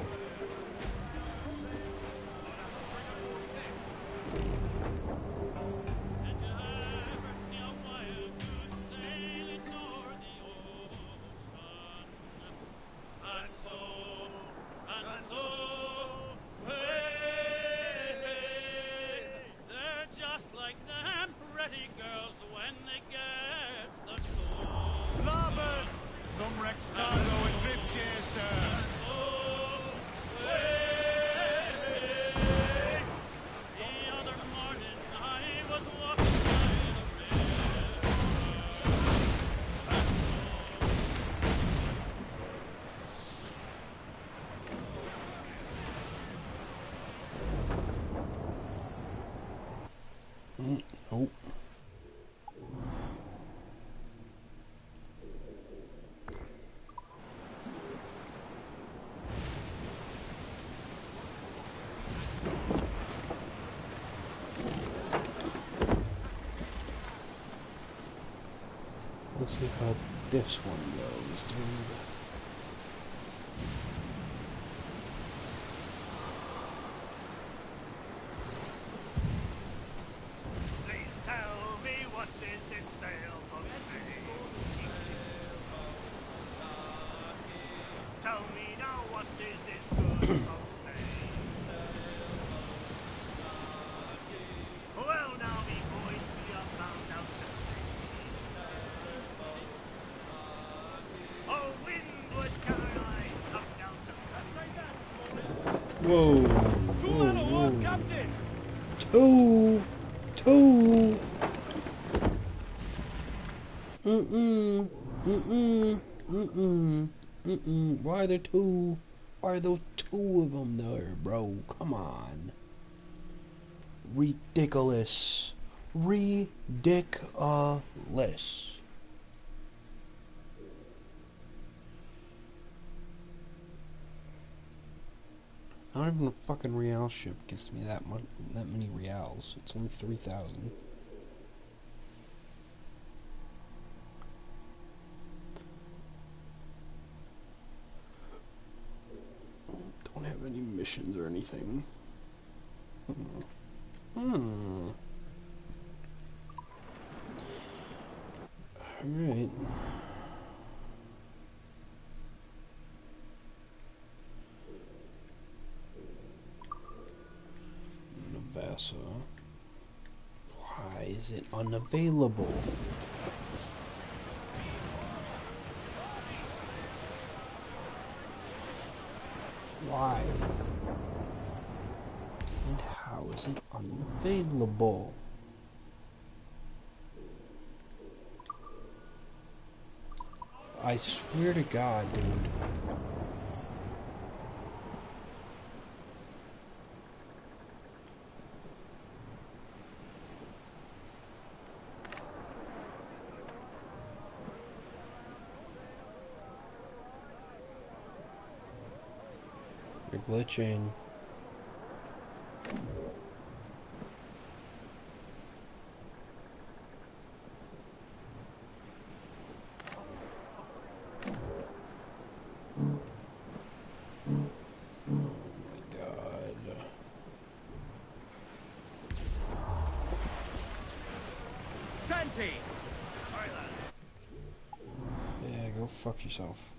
They're just like them pretty girls when they get the gold. Larboard! Some wrecks cargo and drift here, sir. The other morning I was walking by the Nope. Let's see how this one goes, dude. Please tell me what is this tale of me? Tell me now what is this good of me? Well now me boys, we are bound out to sea. Oh windward Caroline, come down to Whoa. Two man of war's captain! Two. Why are there two? Why are those two of them there, bro? Come on. Ridiculous. Ridiculous. Not even a fucking real ship gets me that many reals. It's only 3,000. Don't have any missions or anything. Alright. Navassa. Why is it unavailable? Why? And how is it unavailable? I swear to God, dude. You're glitching. Shanty! Yeah, go fuck yourself.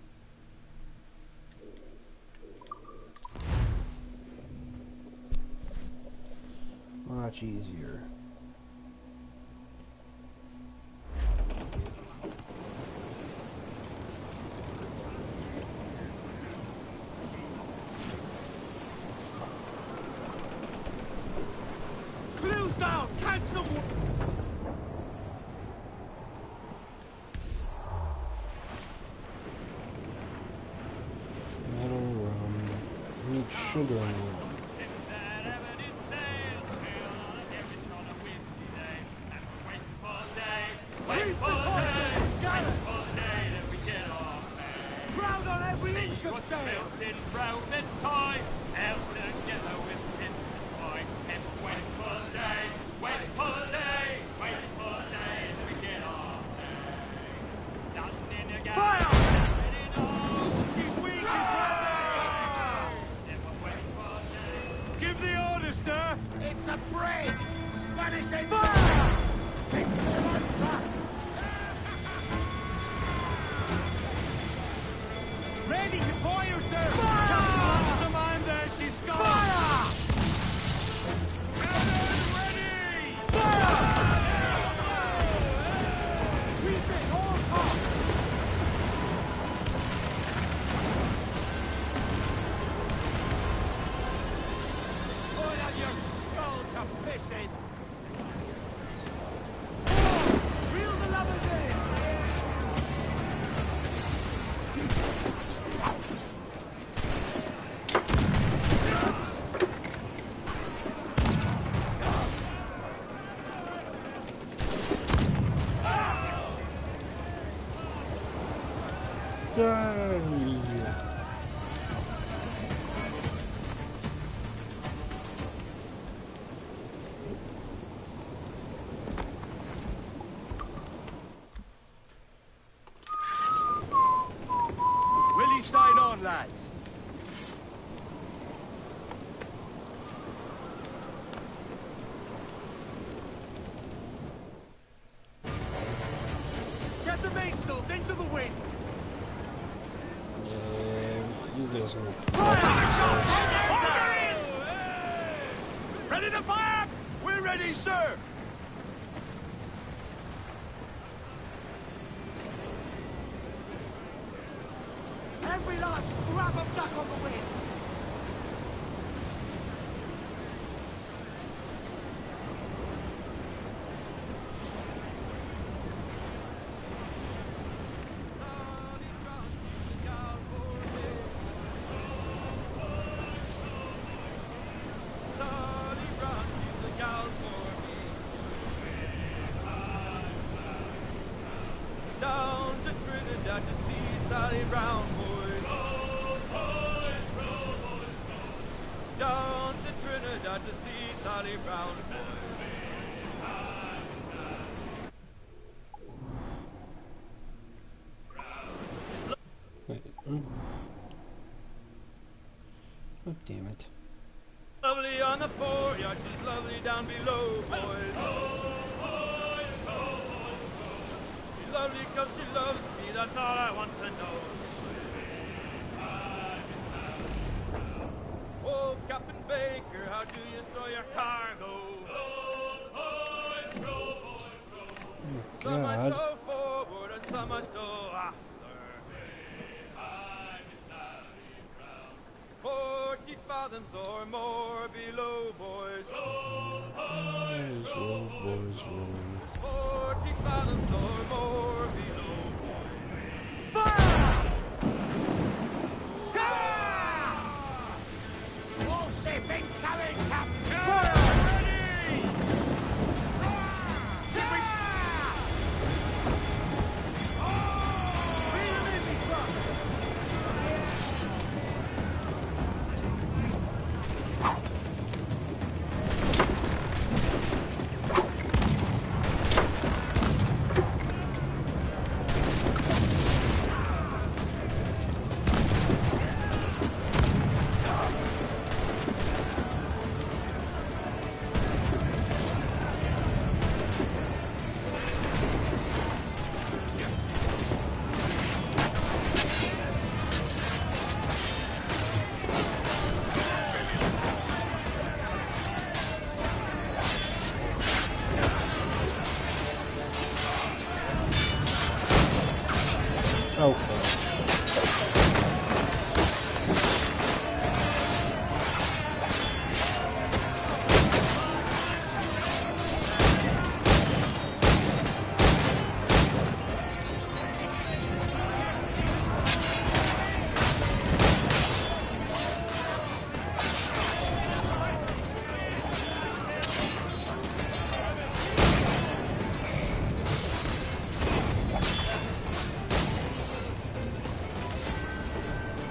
Much easier. Clues down! Cancel! Metal rum. I need sugar in rum. Proud on every inch of sail! Proud and toy, held together with pins and toy. And wait for the day, wait for the day, wait for the day that we get off. Nothing in the gap. Fire! She's weak as rabbit! Ready to fire, sir! Fire! Some time there, she's gone! Fire! Cannon ready! Fire! Refit all top! Put out your skull to piss in! Reel the lovers in! Willie side on, lads. Get the mainsails into the wind! Yeah, you guys will. Ready to fire? We're ready, sir. Every last scrap of duck on the wind! Down to Trinidad to see Sally Brown, boys. Down to Trinidad to see Sally Brown, boys. Wait. Oh, damn it. Lovely on the foreyard, she's lovely down below, boys. She's lovely 'cause she loves me, that's all I want to know. Oh, Captain Baker, how do you store your cargo? Some I God. stow forward and some I stow after. 40 fathoms or more below, boys. Boys, roll, boys, roll. 40 fathoms or more below, boys. Fire! All ship incoming, Captain! Fire! Ready! Reel them in, me truck!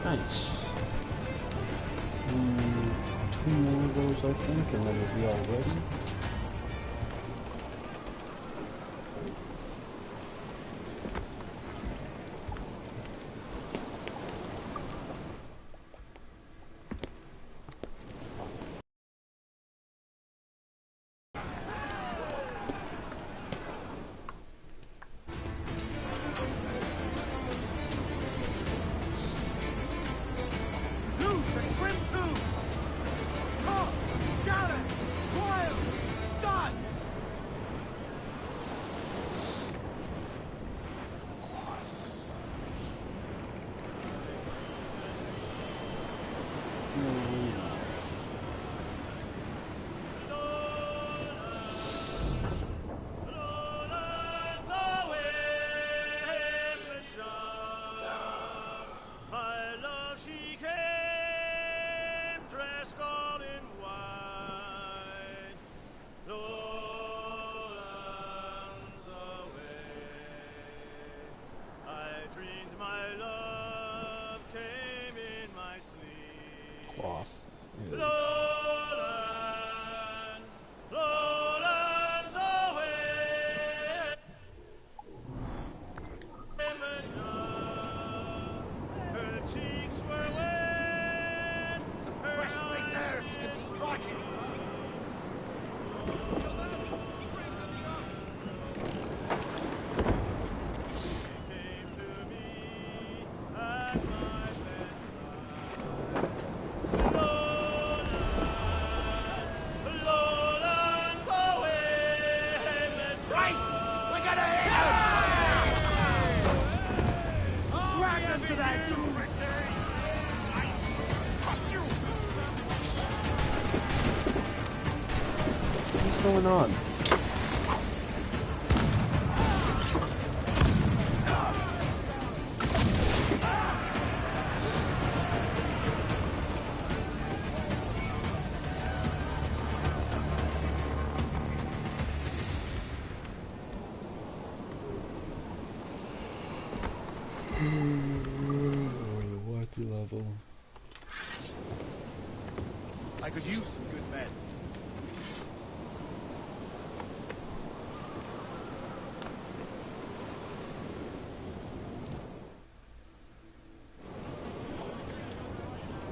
Nice. 2 more of those, I think, and then we'll be all ready. face! We're gonna hit him! Drag them to their doom! What's going on? The water level. I could use some good men.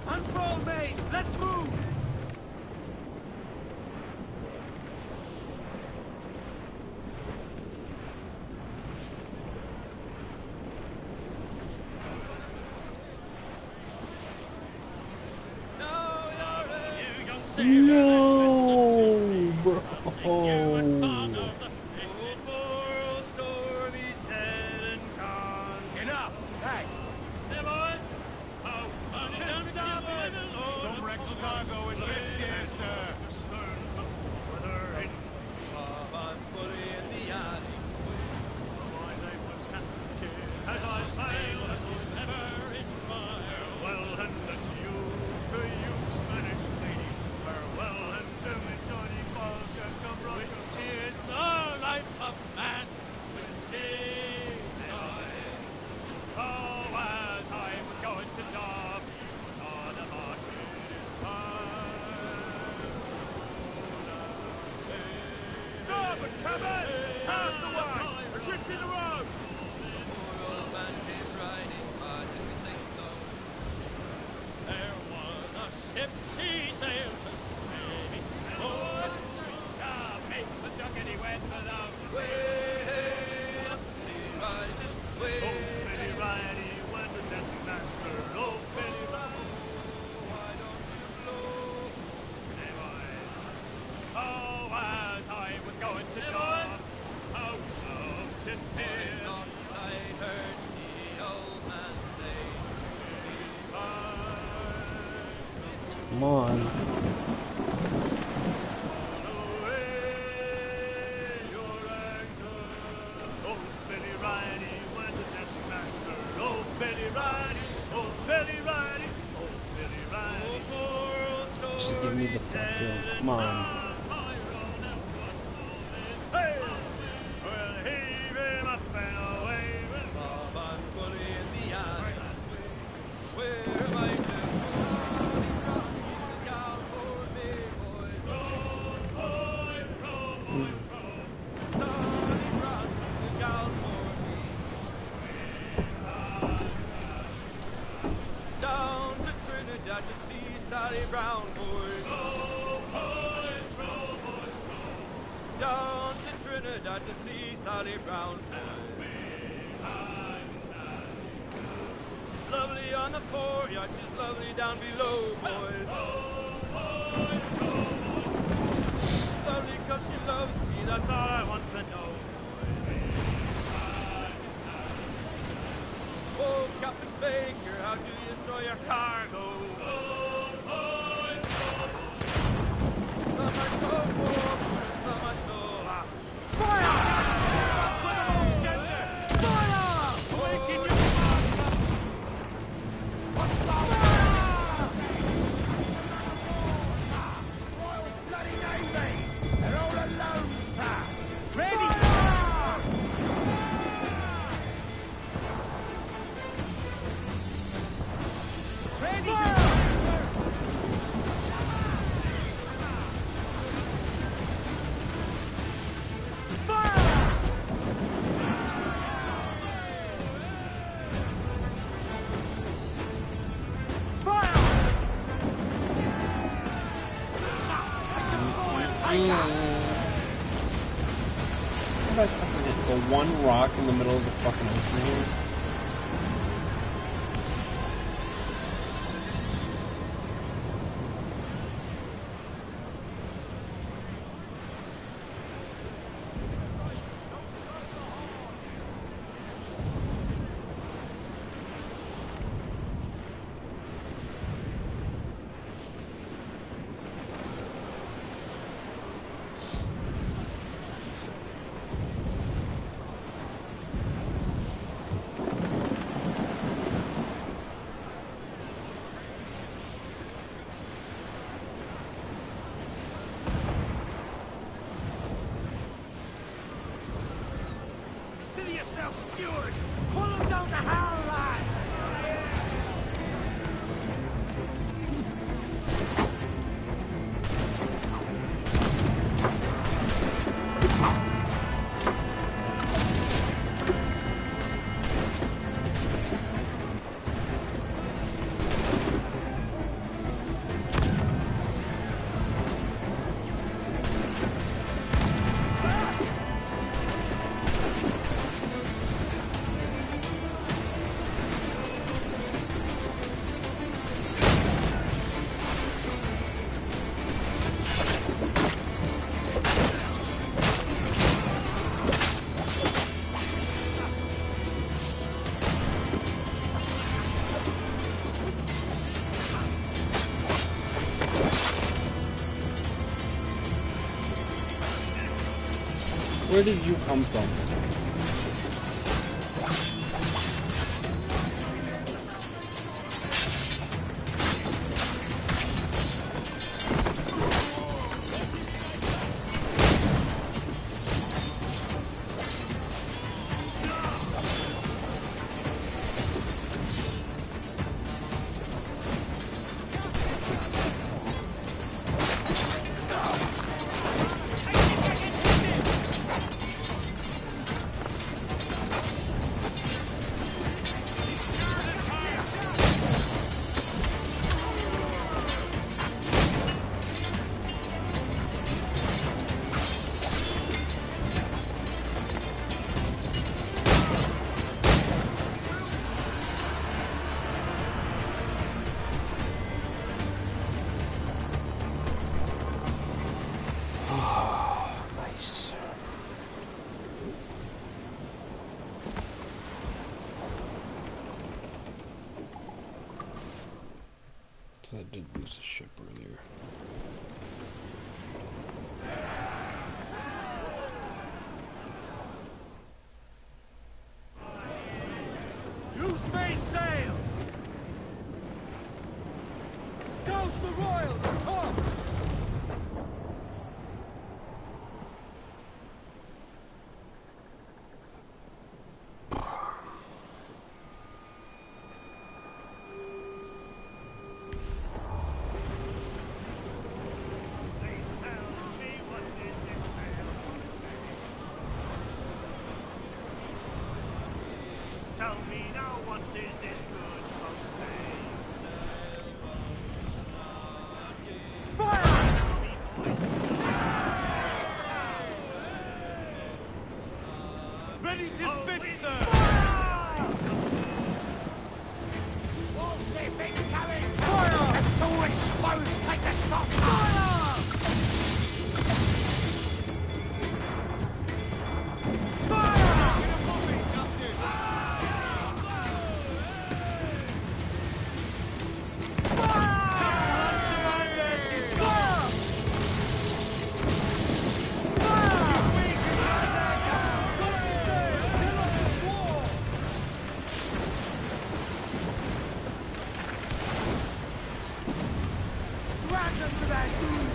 Unfurl, mates! Let's move! No, bro. Enough! Hey! Some wrecked cargo in drift here, sir. As I sail, as was ever in my farewell, and adieu to you, Spanish lady. Farewell, and to me, Johnny Foster, come rock. Whiskey is the life of man. Whiskey, oh, as I was going to job, you saw the market is fine. Starboard, cabin! Pass the way! Adrift in the road! There was a ship, she sailed to sea. Oh, make the junkety went without way up the rises, way. Oh, Billy Riley was a dancing master. Oh, Billy Riley, why don't you blow? Hey, boys. Oh, as I was going to job, out of despair, I heard the old man say, Come on. oh, Billy Riley was a dancing master. Oh, Billy Riley, oh, Billy Riley, oh, Billy Riley. Just give me the fuck up. Come on. Hey! Well, heave him up and away with Bob and Bully in the eye. Where am I to go? Down for me, boys. Row, boys, row, boys, row. Sonny Brown, look out for me. Down to Trinidad to see Sally Brown, boys. Row, boys, row, boys, row. Down to Trinidad to see Sally Brown, boys. Lovely on the foreyard, she's lovely down below, boys. Lovely 'cause she loves me, that's all I want to know. Oh, Captain Baker, how do you store your cargo? Some are so poor, some are so hot. Fire! That's where the most gets it! Fire! Awaken your Royal Bloody Navy! They're all alone, sir! Ready! Ready! How about fucking the one rock in the middle of the fucking ocean here? Now, steward, pull them down to hell, lads! Where did you come from? Nice. I did lose the ship earlier. Loose mainsails! Goes the royals, come! Please tell me what is this man Tell me now, what is this good folks say? Fire! Ready to spit, sir! All safe incoming! Fire! As two exposed, take the shot! Fire! Drag them to their doom!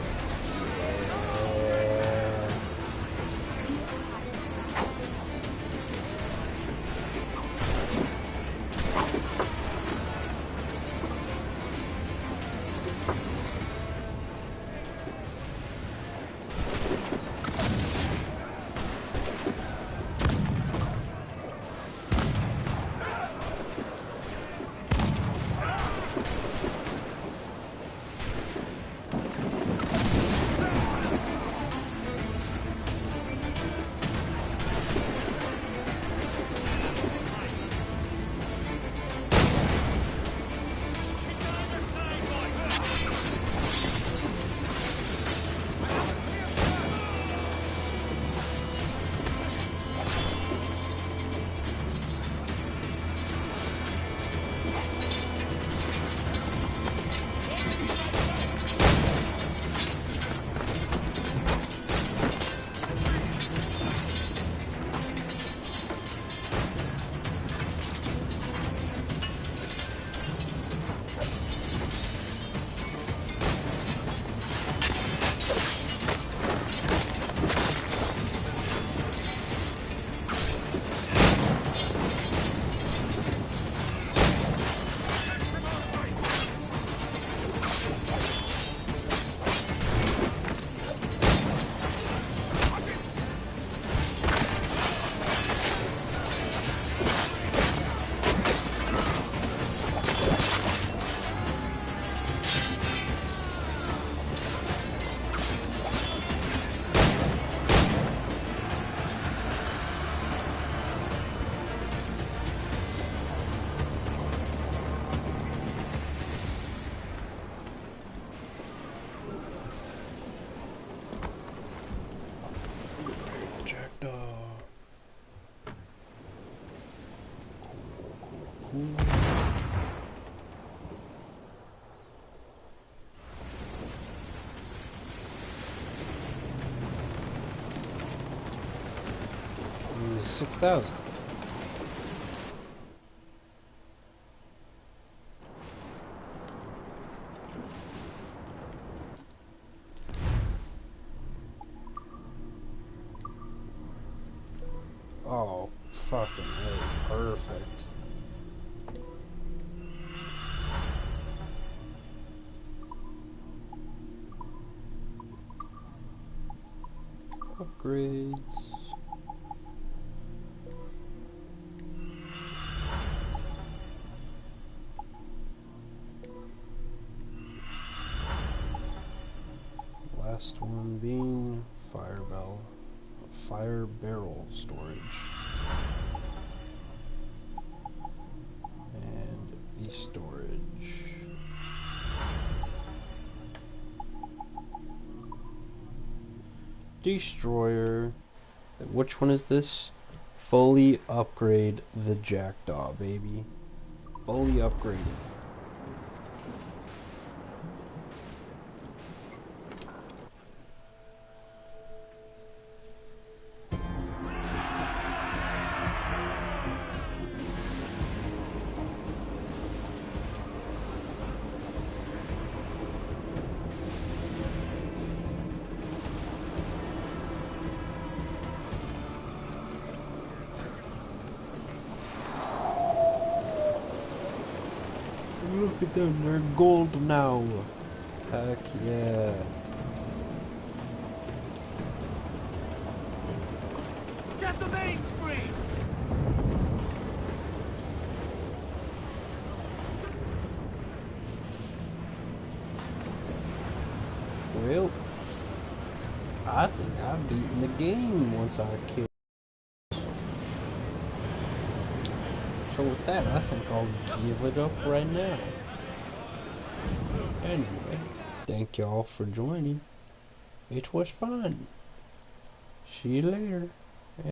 $6,000. Oh, fucking A, perfect. Upgrades. Last one being fire barrel storage. And the storage. Destroyer. Which one is this? Fully upgrade the Jackdaw, baby. Fully upgraded. Look at them, they're gold now. Heck yeah. Get the mains free! Well, I think I've beaten the game once I kill. So with that, I think I'll give it up right now. Anyway, thank y'all for joining. It was fun. See you later.